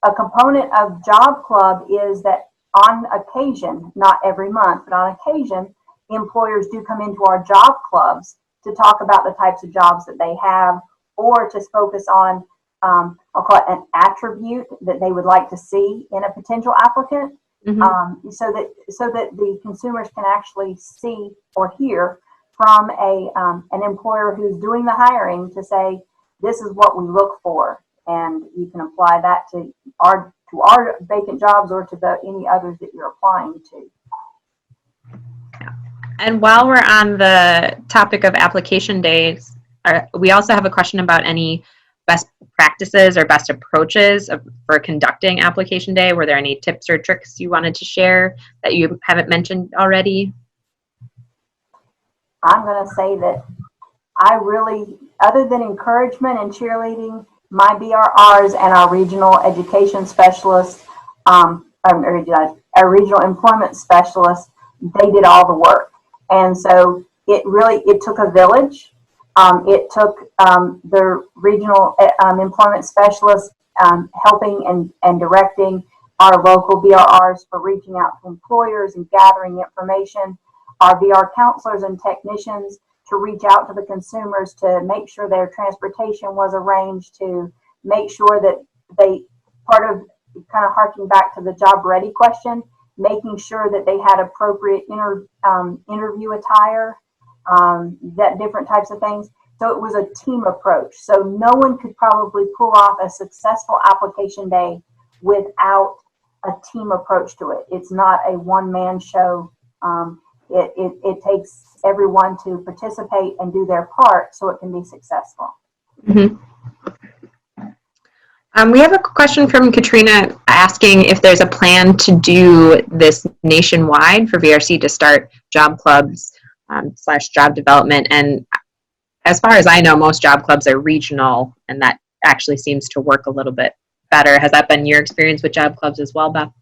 A component of Job Club is that on occasion, not every month, but on occasion, employers do come into our job clubs to talk about the types of jobs that they have, or to focus on, I'll call it an attribute that they would like to see in a potential applicant. Mm-hmm. So that the consumers can actually see or hear from an employer who's doing the hiring to say, this is what we look for, and you can apply that to our vacant jobs or to any others that you're applying to. And while we're on the topic of application days, we also have a question about any best practices or best approaches for conducting application day. Were there any tips or tricks you wanted to share that you haven't mentioned already? I'm going to say that I really, other than encouragement and cheerleading, my BRRs and our regional education specialists, our regional employment specialists, they did all the work. And so it took a village. It took the regional employment specialists helping and directing our local BRRs for reaching out to employers and gathering information, our VR counselors and technicians to reach out to the consumers to make sure their transportation was arranged, to make sure that they, part of kind of harking back to the job ready question, making sure that they had appropriate interview attire, that different types of things. So it was a team approach. So no one could probably pull off a successful application day without a team approach to it. It's not a one-man show. It takes everyone to participate and do their part so it can be successful. Mm-hmm. We have a question from Katrina asking if there's a plan to do this nationwide for VRC to start job clubs / job development. And as far as I know, most job clubs are regional, and that actually seems to work a little bit better. Has that been your experience with job clubs as well, Beth?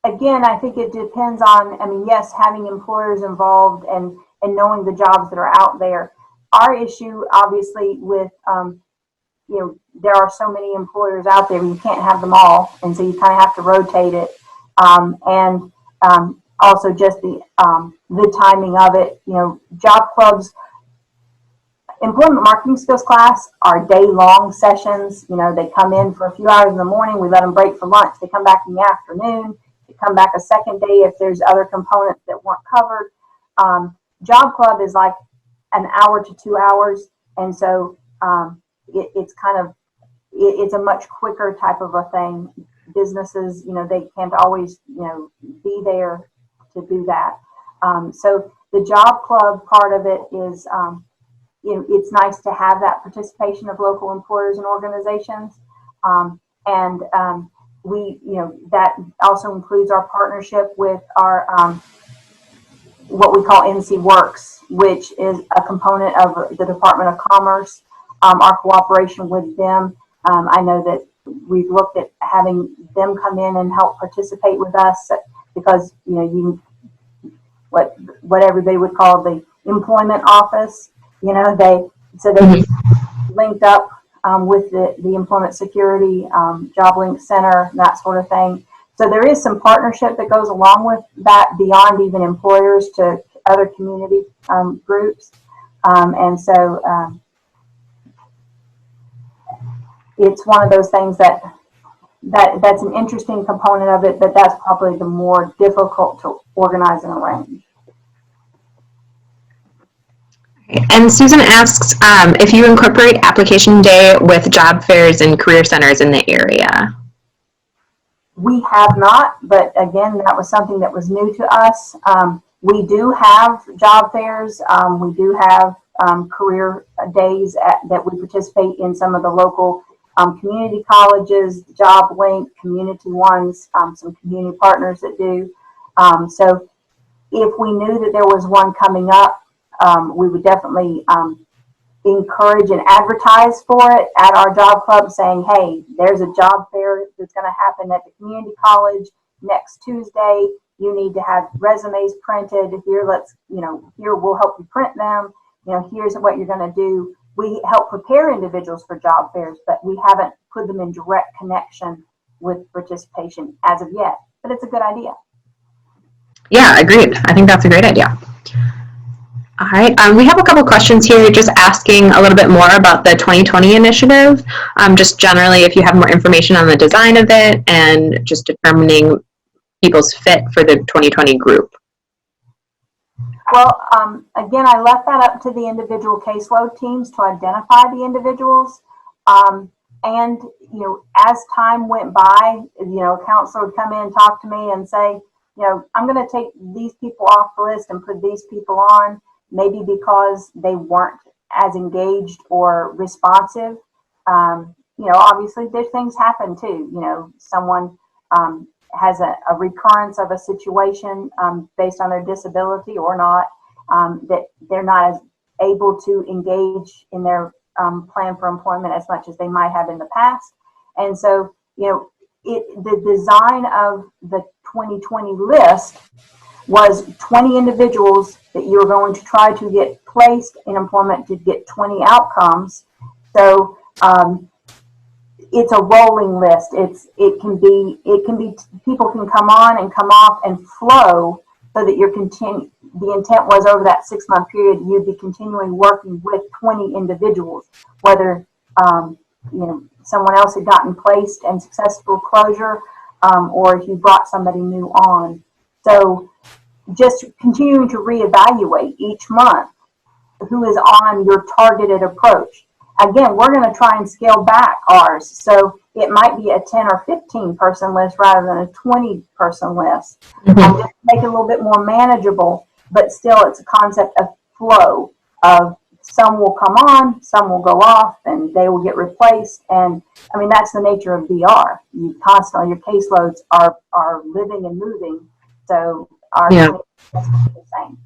Again, I think it depends on, I mean, yes, having employers involved and knowing the jobs that are out there. Our issue, obviously, with, there are so many employers out there, you can't have them all, and so you kind of have to rotate it. Also just the timing of it. Job clubs, employment marketing skills class are day-long sessions. They come in for a few hours in the morning, we let them break for lunch. They come back in the afternoon, they come back a second day if there's other components that weren't covered. Job club is like an hour to 2 hours, and so it's a much quicker type of a thing. Businesses, they can't always, be there to do that. So the job club part of it is, it's nice to have that participation of local employers and organizations. We, that also includes our partnership with our, what we call NC Works, which is a component of the Department of Commerce. Our cooperation with them, I know that we've looked at having them come in and help participate with us because, what everybody would call the employment office, they linked up with the employment security, job link center, that sort of thing. So there is some partnership that goes along with that beyond even employers to other community groups. It's one of those things that's an interesting component of it, but that's probably the more difficult to organize and arrange. And Susan asks if you incorporate application day with job fairs and career centers in the area. We have not, but again, that was something that was new to us. We do have job fairs. We do have career days that we participate in some of the local community colleges, Job Link, community ones, some community partners that do. So if we knew that there was one coming up, we would definitely encourage and advertise for it at our job club, saying, hey, there's a job fair that's going to happen at the community college next Tuesday. You need to have resumes printed. Here, here we'll help you print them. Here's what you're going to do. We help prepare individuals for job fairs, but we haven't put them in direct connection with participation as of yet. But it's a good idea. Yeah, agreed. I think that's a great idea. All right, we have a couple questions here just asking a little bit more about the 2020 initiative, just generally if you have more information on the design of it and just determining people's fit for the 2020 group. Well, again, I left that up to the individual caseload teams to identify the individuals. And, as time went by, a counselor would come in and talk to me and say, I'm going to take these people off the list and put these people on. Maybe because they weren't as engaged or responsive. Obviously there's things happen too. Someone has a recurrence of a situation based on their disability or not, that they're not as able to engage in their plan for employment as much as they might have in the past. And so, the design of the 2020 list was 20 individuals that you're going to try to get placed in employment to get 20 outcomes. So it's a rolling list. It can be people can come on and come off and flow so that the intent was over that 6-month period you'd be continuing working with 20 individuals, whether someone else had gotten placed and successful closure, or if you brought somebody new on. So just continuing to reevaluate each month who is on your targeted approach. again, we're going to try and scale back ours. So it might be a 10 or 15 person list rather than a 20 person list. Just make it a little bit more manageable, but still it's a concept of flow of some will come on, some will go off, and they will get replaced. And I mean, that's the nature of VR. You constantly, your caseloads are living and moving. So our the same.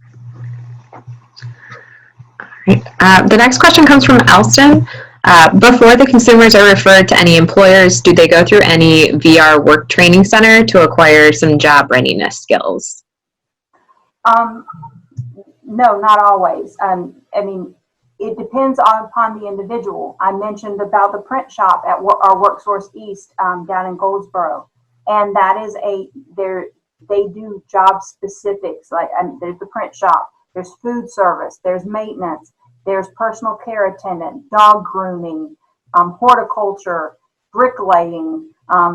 The next question comes from Elston. Before the consumers are referred to any employers, do they go through any VR work training center to acquire some job readiness skills? No, not always. I mean, it depends upon the individual. I mentioned about the print shop at our WorkSource East down in Goldsboro, and that is they do job specifics. Like there's the print shop, there's food service, there's maintenance, there's personal care attendant, dog grooming, horticulture, bricklaying.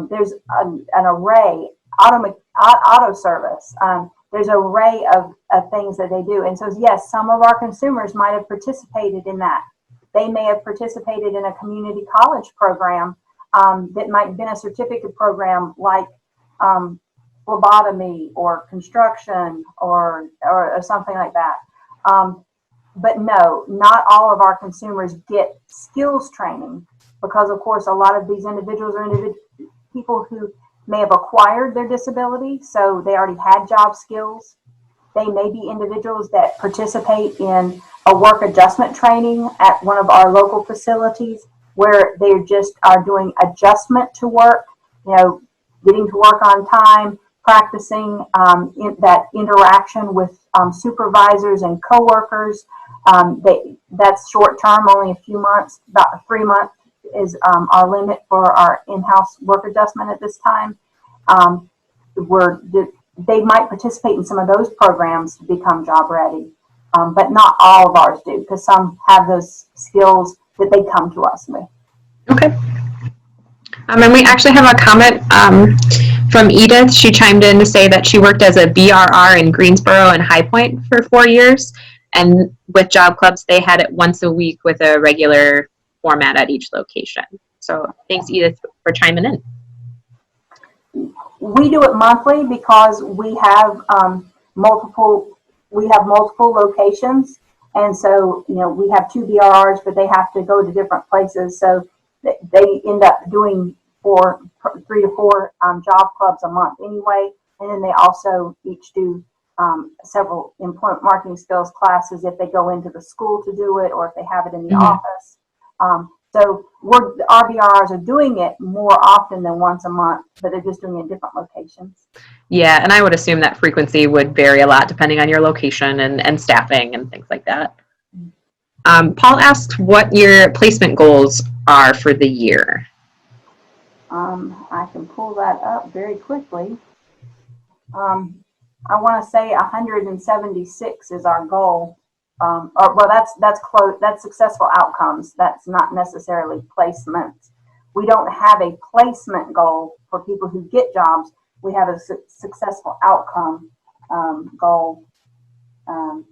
There's an array, auto service. There's an array of things that they do. And so, yes, some of our consumers might have participated in that. They may have participated in a community college program that might have been a certificate program like phlebotomy or construction or something like that. But no, not all of our consumers get skills training because, of course, a lot of these individuals are people who may have acquired their disability, so they already had job skills. They may be individuals that participate in a work adjustment training at one of our local facilities where they just are doing adjustment to work, getting to work on time, practicing that interaction with supervisors and coworkers. That's short term, only a few months, about 3 months is our limit for our in-house work adjustment at this time. They might participate in some of those programs to become job ready, but not all of ours do, because some have those skills that they come to us with. Okay. And we actually have a comment from Edith. She chimed in to say that she worked as a BRR in Greensboro and High Point for 4 years, and with Job Clubs, they had it once a week with a regular format at each location. So thanks, Edith, for chiming in. We do it monthly because we have multiple locations, and so we have 2 BRRs, but they have to go to different places, so they end up doing 3 to 4 job clubs a month anyway, and then they also each do several employment marketing skills classes if they go into the school to do it or if they have it in the office. So the RBRs are doing it more often than once a month, but they're just doing it in different locations. Yeah, and I would assume that frequency would vary a lot depending on your location and staffing and things like that. Paul asked what your placement goals are for the year. I can pull that up very quickly. I want to say 176 is our goal. That's close. That's successful outcomes. That's not necessarily placements. We don't have a placement goal for people who get jobs. We have a successful outcome goal. And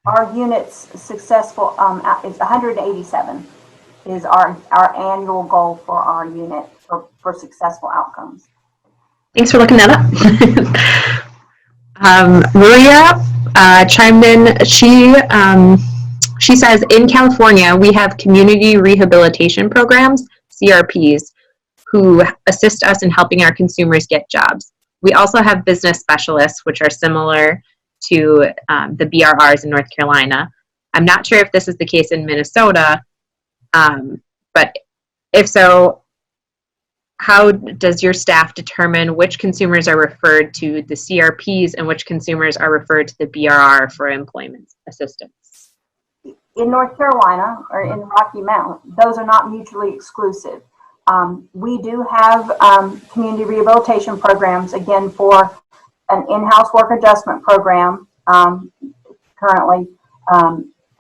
our unit's successful is 187 is our annual goal for our unit for successful outcomes. Thanks for looking that up. Maria chimed in. She says, in California, we have community rehabilitation programs, CRPs, who assist us in helping our consumers get jobs. We also have business specialists, which are similar to the BRRs in North Carolina. I'm not sure if this is the case in Minnesota, but if so, how does your staff determine which consumers are referred to the CRPs and which consumers are referred to the BRR for employment assistance? In North Carolina or in Rocky Mount, those are not mutually exclusive. We do have community rehabilitation programs, again, for an in-house work adjustment program currently.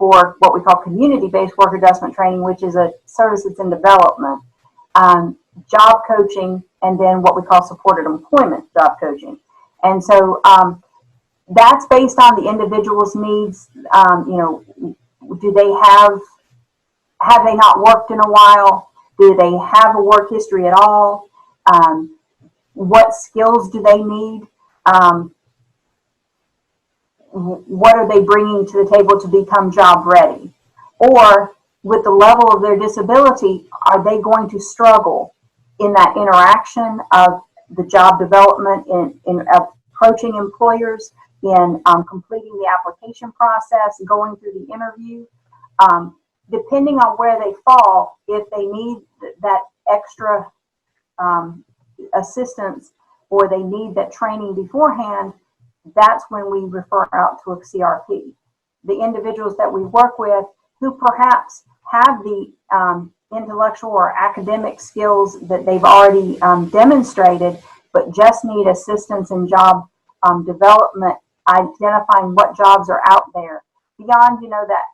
for what we call community-based work adjustment training, which is a service that's in development, job coaching, and then what we call supported employment job coaching. And so that's based on the individual's needs. Do they have they not worked in a while? Do they have a work history at all? What skills do they need? What are they bringing to the table to become job ready? Or with the level of their disability, are they going to struggle in that interaction of the job development, in approaching employers, in completing the application process, going through the interview? Depending on where they fall, if they need that extra assistance or they need that training beforehand, that's when we refer out to a CRP. The individuals that we work with who perhaps have the intellectual or academic skills that they've already demonstrated, but just need assistance in job development, identifying what jobs are out there. Beyond, that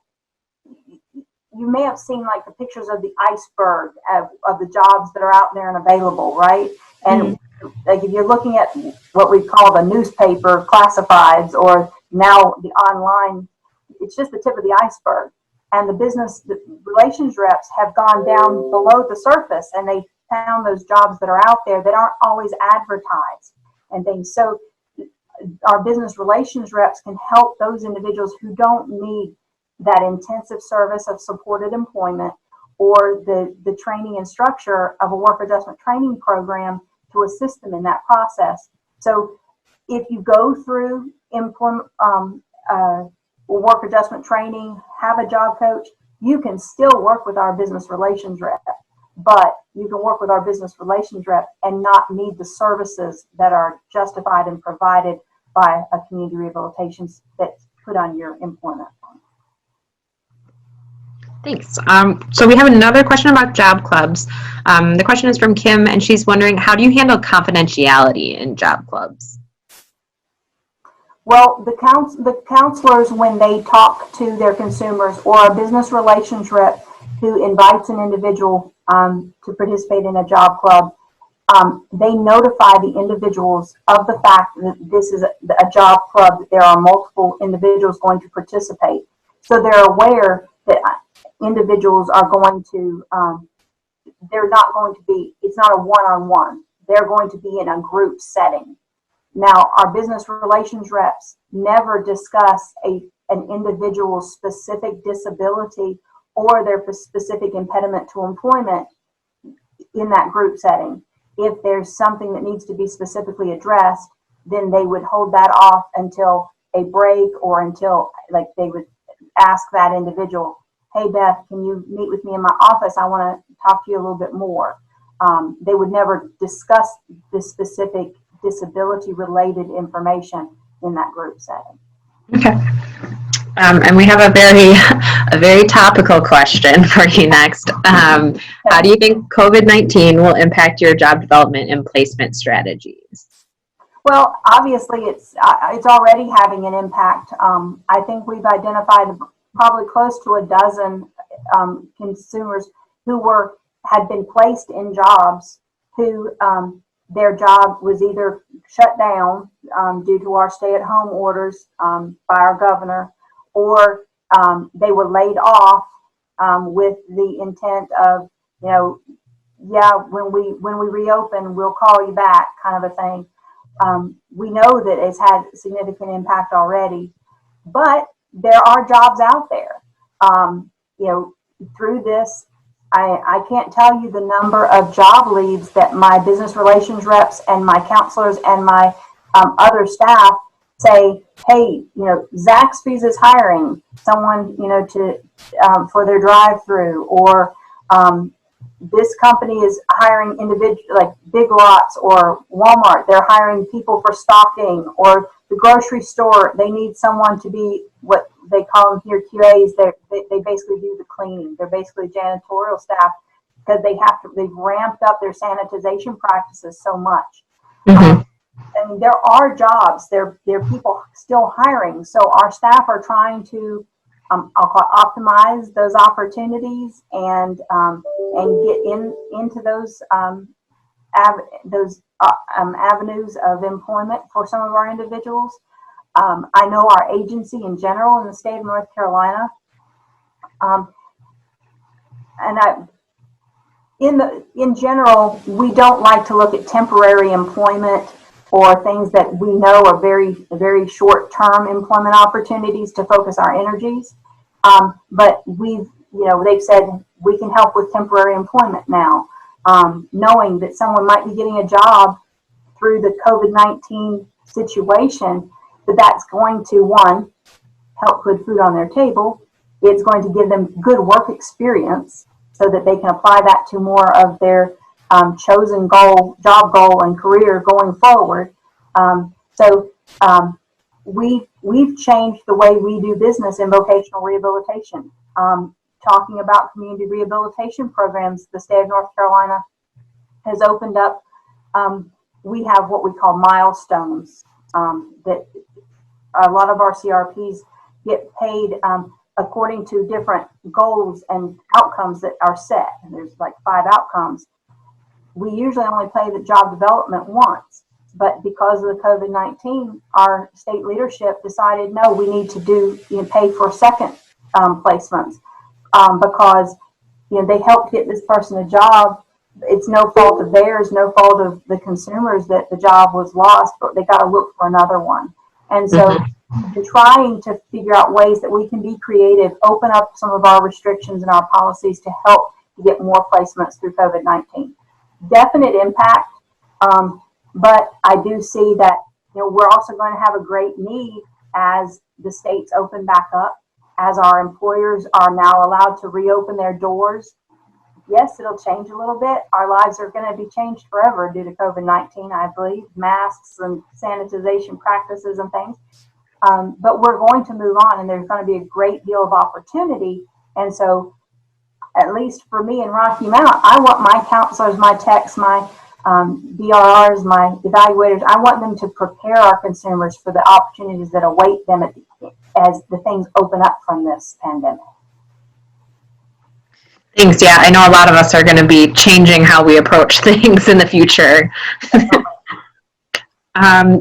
you may have seen like the pictures of the iceberg of the jobs that are out there and available, right? And like if you're looking at what we call the newspaper classifieds or now the online, it's just the tip of the iceberg. And the relations reps have gone down below the surface and they found those jobs that are out there that aren't always advertised and things. So our business relations reps can help those individuals who don't need that intensive service of supported employment or the training and structure of a work adjustment training program to assist them in that process. So if you go through work adjustment training, have a job coach, you can still work with our business relations rep, but you can work with our business relations rep and not need the services that are justified and provided by a community rehabilitation that's put on your employment form. Thanks. So we have another question about job clubs. The question is from Kim, and she's wondering, how do you handle confidentiality in job clubs? Well, the counselors, when they talk to their consumers, or a business relations rep who invites an individual to participate in a job club, they notify the individuals of the fact that this is a job club, that there are multiple individuals going to participate. So they're aware that individuals are going to, they're not going to be, it's not a one-on-one. They're going to be in a group setting. Now, our business relations reps never discuss an individual's specific disability or their specific impediment to employment in that group setting. If there's something that needs to be specifically addressed, then they would hold that off until a break or until, like, they would ask that individual, hey, Beth, can you meet with me in my office? I want to talk to you a little bit more. They would never discuss the specific disability-related information in that group setting. Okay. And we have a very topical question for you next. How do you think COVID-19 will impact your job development and placement strategies? Well, obviously, it's already having an impact. I think we've identified probably close to a dozen consumers who had been placed in jobs who their job was either shut down due to our stay-at-home orders by our governor, or they were laid off with the intent of, when we reopen, we'll call you back, kind of a thing. We know that it's had significant impact already, but there are jobs out there. Through this, I can't tell you the number of job leads that my business relations reps and my counselors and my other staff say, hey, Zaxby's is hiring someone, for their drive-through, or this company is hiring individual, like Big Lots or Walmart, they're hiring people for stocking, or the grocery store, they need someone to be what they call them here QAs. They basically do the cleaning. They're basically janitorial staff because they've ramped up their sanitization practices so much. Mm-hmm. And there are jobs, there are people still hiring. So our staff are trying to I'll call it optimize those opportunities and get into those avenues of employment for some of our individuals. I know our agency in general in the state of North Carolina, in general, we don't like to look at temporary employment or things that we know are very short-term employment opportunities to focus our energies. But they've said we can help with temporary employment now, knowing that someone might be getting a job through the COVID-19 situation, that's going to, one, help put food on their table. It's going to give them good work experience so that they can apply that to more of their chosen goal, job goal, and career going forward. We've changed the way we do business in vocational rehabilitation. Talking about community rehabilitation programs, the state of North Carolina has opened up. We have what we call milestones that a lot of our CRPs get paid according to different goals and outcomes that are set. And there's like 5 outcomes. We usually only pay the job development once, but because of the COVID-19, our state leadership decided, no, we need to pay for second placements because they helped get this person a job. It's no fault of theirs, no fault of the consumers that the job was lost, but they got to look for another one. And so we're trying to figure out ways that we can be creative, open up some of our restrictions and our policies to help get more placements through COVID-19. Definite impact, but I do see that we're also going to have a great need as the states open back up, as our employers are now allowed to reopen their doors. Yes, it'll change a little bit. Our lives are going to be changed forever due to COVID-19, I believe, masks and sanitization practices and things. But we're going to move on, and there's going to be a great deal of opportunity. And so, at least for me in Rocky Mount, I want my counselors, my techs, my BRRs, my evaluators, I want them to prepare our consumers for the opportunities that await them as the things open up from this pandemic. Thanks. Yeah, I know a lot of us are going to be changing how we approach things in the future.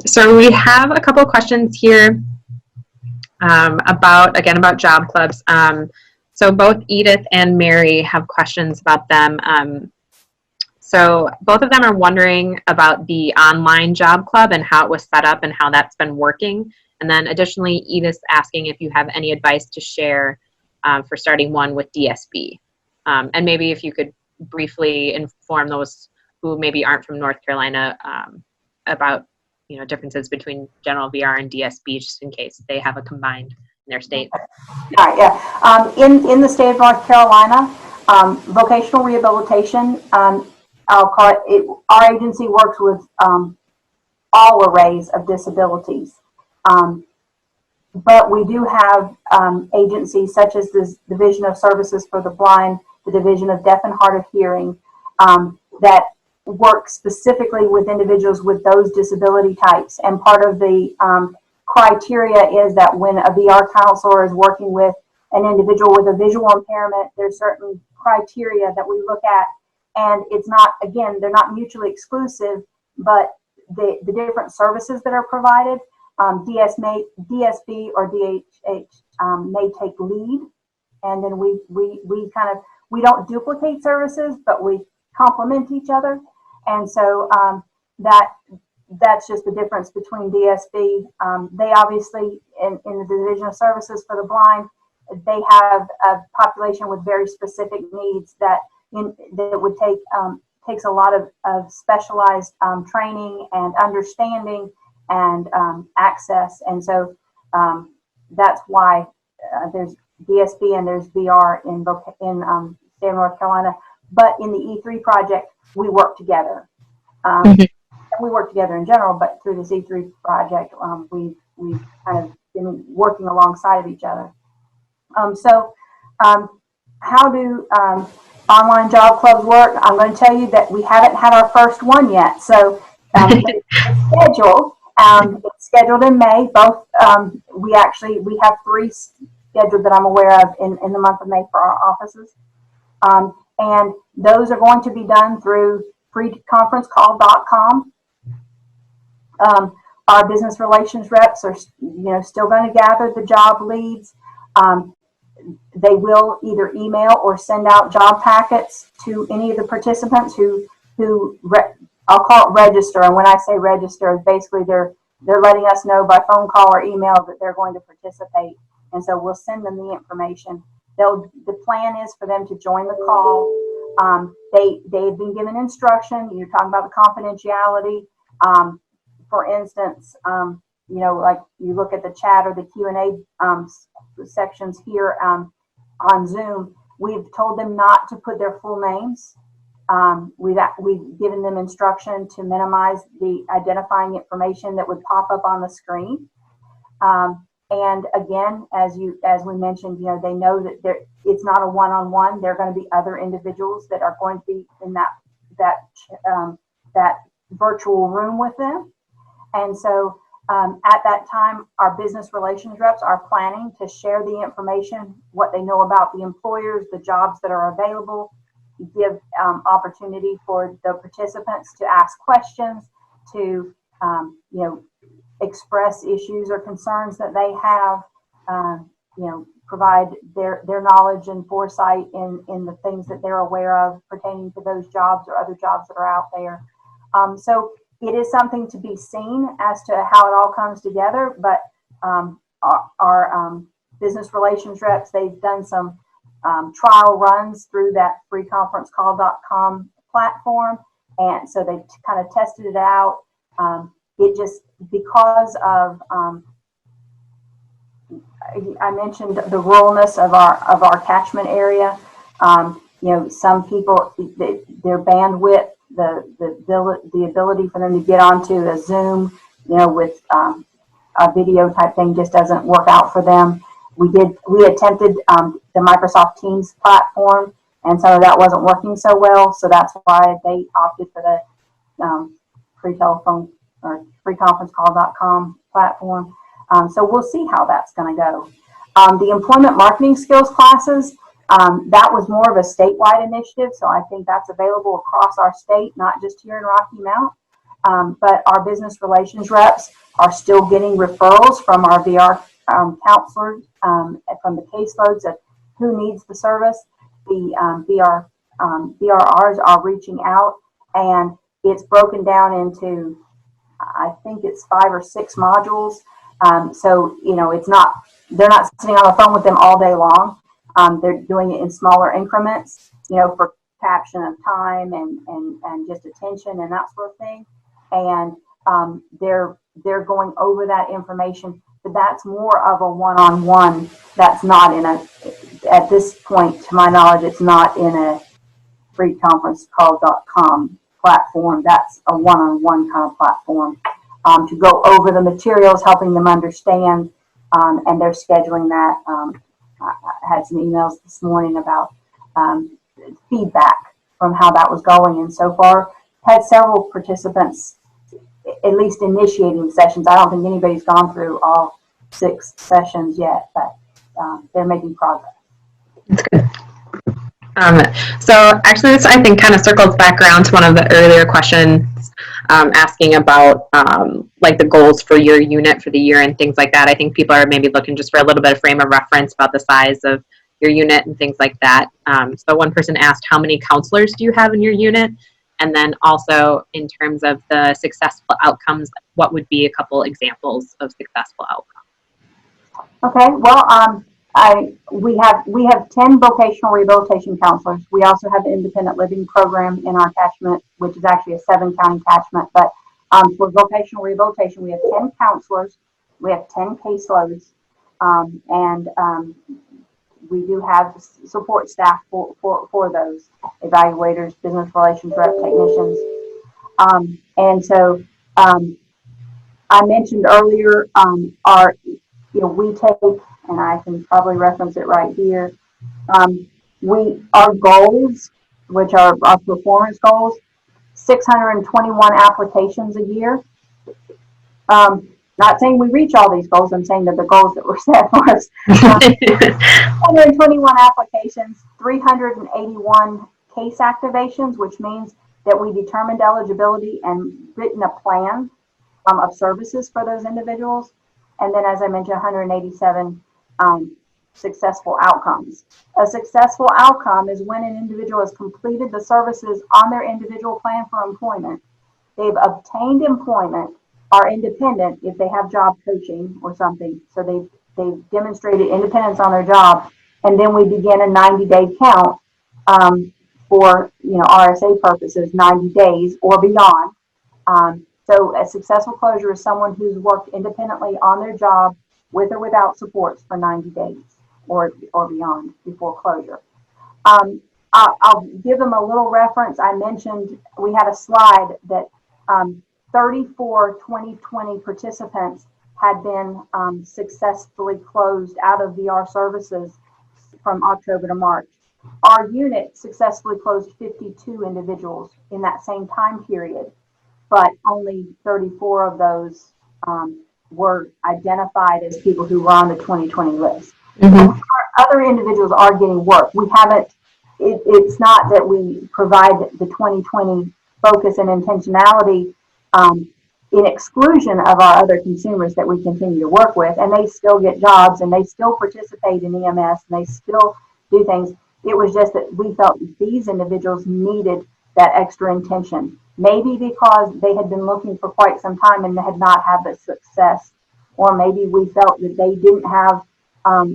So we have a couple of questions here about job clubs. So both Edith and Mary have questions about them. So both of them are wondering about the online job club and how it was set up and how that's been working. And then additionally, Edith's asking if you have any advice to share for starting one with DSB. And maybe if you could briefly inform those who maybe aren't from North Carolina about differences between general VR and DSB, just in case they have a combined in their state. All right, yeah. In the state of North Carolina, vocational rehabilitation, I'll call it, our agency works with all arrays of disabilities. But we do have agencies such as the Division of Services for the Blind, the Division of Deaf and Hard of Hearing, that work specifically with individuals with those disability types. And part of the criteria is that when a VR counselor is working with an individual with a visual impairment, there's certain criteria that we look at. And it's not, again, they're not mutually exclusive, but the different services that are provided, DSB or DHH may take lead. And then we don't duplicate services, but we complement each other. And so that's just the difference between DSB. They obviously, in the Division of Services for the Blind, they have a population with very specific needs that would takes a lot of specialized training and understanding and access. And so that's why there's DSB and there's VR in state of North Carolina. But in the E3 project, we work together. And we work together in general, but through this E3 project, we've kind of been working alongside of each other. How do online job clubs work? I'm going to tell you that we haven't had our first one yet. So it's scheduled. It's scheduled in May. Both we have 3 scheduled that I'm aware of in the month of May for our offices. And those are going to be done through freeconferencecall.com. Our business relations reps are, still going to gather the job leads. They will either email or send out job packets to any of the participants who I'll call it register. And when I say register, basically they're letting us know by phone call or email that they're going to participate. And so we'll send them the information. The plan is for them to join the call. They've been given instruction. You're talking about the confidentiality. For instance, like you look at the chat or the Q&A sections here on Zoom, we've told them not to put their full names. We've given them instruction to minimize the identifying information that would pop up on the screen. And again, as we mentioned, they know that it's not a one-on-one. There are going to be other individuals that are going to be in that virtual room with them. And so at that time, our business relations reps are planning to share the information, what they know about the employers, the jobs that are available, give opportunity for the participants to ask questions, to express issues or concerns that they have, provide their knowledge and foresight in the things that they're aware of pertaining to those jobs or other jobs that are out there. So it is something to be seen as to how it all comes together, but our business relations reps, they've done some trial runs through that freeconferencecall.com platform, and so they've kind of tested it out. It just, because of I mentioned the ruralness of our catchment area. Some people, their bandwidth, the ability for them to get onto a Zoom, with a video type thing just doesn't work out for them. We attempted the Microsoft Teams platform, and so that wasn't working so well. So that's why they opted for the free telephone or freeconferencecall.com platform. So we'll see how that's going to go. The employment marketing skills classes, that was more of a statewide initiative. So I think that's available across our state, not just here in Rocky Mount. But our business relations reps are still getting referrals from our VR counselors, from the caseloads of who needs the service. The BRRs are reaching out, and it's broken down into, I think it's 5 or 6 modules. So, they're not sitting on the phone with them all day long. They're doing it in smaller increments, for caption of time and just attention and that sort of thing. And they're going over that information, but that's more of a one-on-one. That's not at this point, to my knowledge, it's not in a freeconferencecall.com platform. That's a one-on-one kind of platform to go over the materials, helping them understand, and they're scheduling that. I had some emails this morning about feedback from how that was going, and so far had several participants at least initiating sessions. I don't think anybody's gone through all 6 sessions yet, but they're making progress. That's good. So actually this, I think, kind of circles back around to one of the earlier questions asking about like the goals for your unit for the year and things like that. I think people are maybe looking just for a little bit of frame of reference about the size of your unit and things like that. So one person asked, how many counselors do you have in your unit? And then also in terms of the successful outcomes, what would be a couple examples of successful outcomes? Okay, well, we have 10 vocational rehabilitation counselors. We also have an independent living program in our catchment, which is actually a 7-county catchment. But for vocational rehabilitation, we have 10 counselors, we have 10 caseloads, and we do have support staff for those evaluators, business relations rep, technicians, and so I mentioned earlier we take, and I can probably reference it right here. Our goals, which are our performance goals, 621 applications a year. Not saying we reach all these goals, I'm saying that the goals that were set for us. 121 applications, 381 case activations, which means that we determined eligibility and written a plan of services for those individuals. And then, as I mentioned, 187 successful outcomes. A successful outcome is when an individual has completed the services on their individual plan for employment. They've obtained employment, are independent if they have job coaching or something. So they've demonstrated independence on their job, and then we begin a 90-day count for RSA purposes, 90 days or beyond. So a successful closure is someone who's worked independently on their job with or without supports for 90 days or beyond before closure. I'll give them a little reference. I mentioned we had a slide that 34 2020 participants had been successfully closed out of VR services from October to March. Our unit successfully closed 52 individuals in that same time period, but only 34 of those were identified as people who were on the 2020 list. Mm-hmm. Other individuals are getting work. We haven't, it's not that we provide the 2020 focus and intentionality in exclusion of our other consumers that we continue to work with, and they still get jobs and they still participate in EMS and they still do things. It was just that we felt that these individuals needed that extra intention, maybe because they had been looking for quite some time and had not had the success, or maybe we felt that they didn't have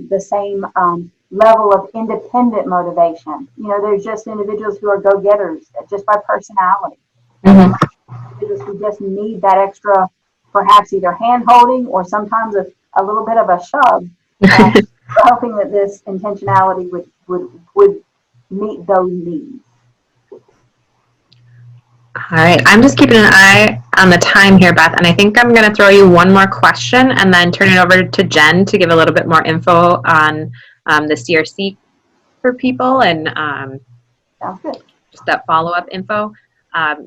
the same level of independent motivation. There's just individuals who are go-getters just by personality. Mm-hmm. Individuals who just need that extra, perhaps either hand-holding or sometimes a little bit of a shove, hoping that this intentionality would meet those needs. All right, I'm just keeping an eye on the time here, Beth, and I think I'm going to throw you one more question and then turn it over to Jen to give a little bit more info on the CRC for people and just that follow-up info.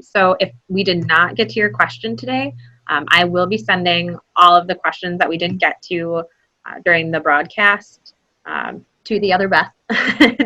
So if we did not get to your question today, I will be sending all of the questions that we didn't get to during the broadcast to the other Beth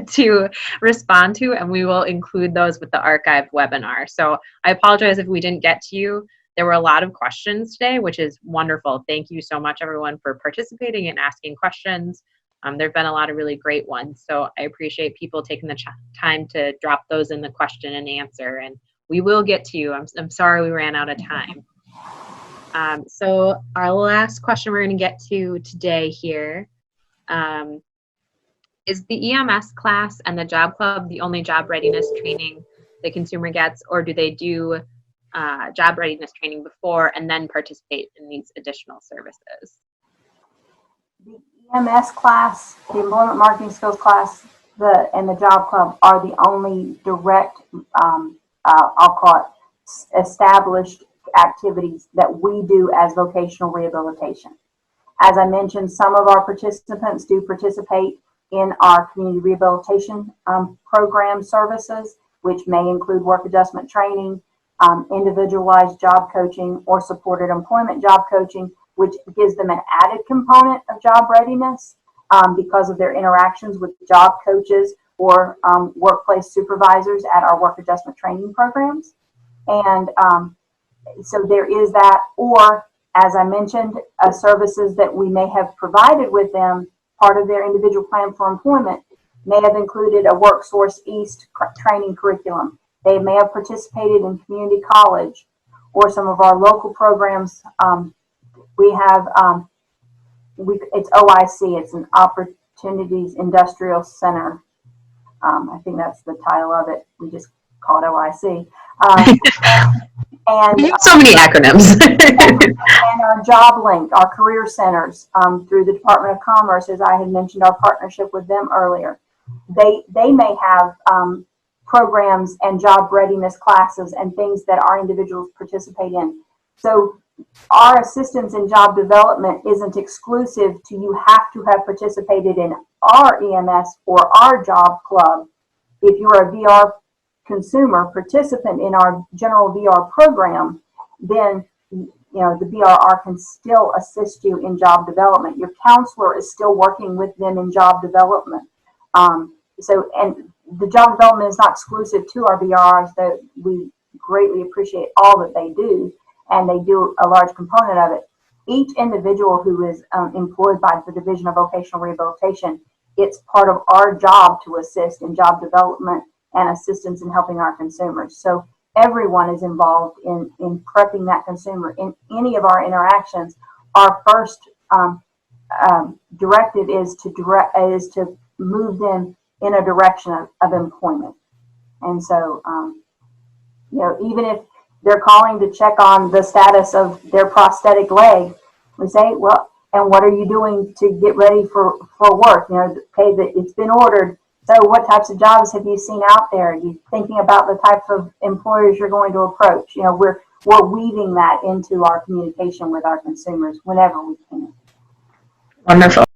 to respond to, and we will include those with the archived webinar. So I apologize if we didn't get to you. There were a lot of questions today, which is wonderful. Thank you so much, everyone, for participating and asking questions. There have been a lot of really great ones, so I appreciate people taking the time to drop those in the question and answer, and we will get to you. I'm sorry we ran out of time. So our last question we're going to get to today here is the EMS class and the job club the only job readiness training the consumer gets, or do they do job readiness training before and then participate in these additional services? The EMS class, the employment marketing skills class, and the job club are the only direct, I'll call it, established activities that we do as vocational rehabilitation. As I mentioned, some of our participants do participate in our community rehabilitation program services, which may include work adjustment training, individualized job coaching, or supported employment job coaching, which gives them an added component of job readiness because of their interactions with job coaches or workplace supervisors at our work adjustment training programs. And so there is that, or as I mentioned, services that we may have provided with them, part of their individual plan for employment may have included a WorkSource East training curriculum. They may have participated in community college or some of our local programs. We have, it's OIC, it's an Opportunities Industrial Center. I think that's the title of it. We just call it OIC. And so many acronyms. and our job link, our career centers through the Department of Commerce, as I had mentioned, our partnership with them earlier. They may have programs and job readiness classes and things that our individuals participate in. So our assistance in job development isn't exclusive to you have to have participated in our EMS or our job club. If you're a VR consumer participant in our general VR program, then the BRR can still assist you in job development. Your counselor is still working with them in job development. And the job development is not exclusive to our BRRs, that we greatly appreciate all that they do, and they do a large component of it. Each individual who is employed by the Division of Vocational Rehabilitation, it's part of our job to assist in job development and assistance in helping our consumers. So everyone is involved in prepping that consumer. In any of our interactions, our first directive is to move them in a direction of employment. And so, even if they're calling to check on the status of their prosthetic leg, we say, well, and what are you doing to get ready for work? Okay, it's been ordered. So what types of jobs have you seen out there? Are you thinking about the types of employers you're going to approach? We're weaving that into our communication with our consumers whenever we can. Wonderful.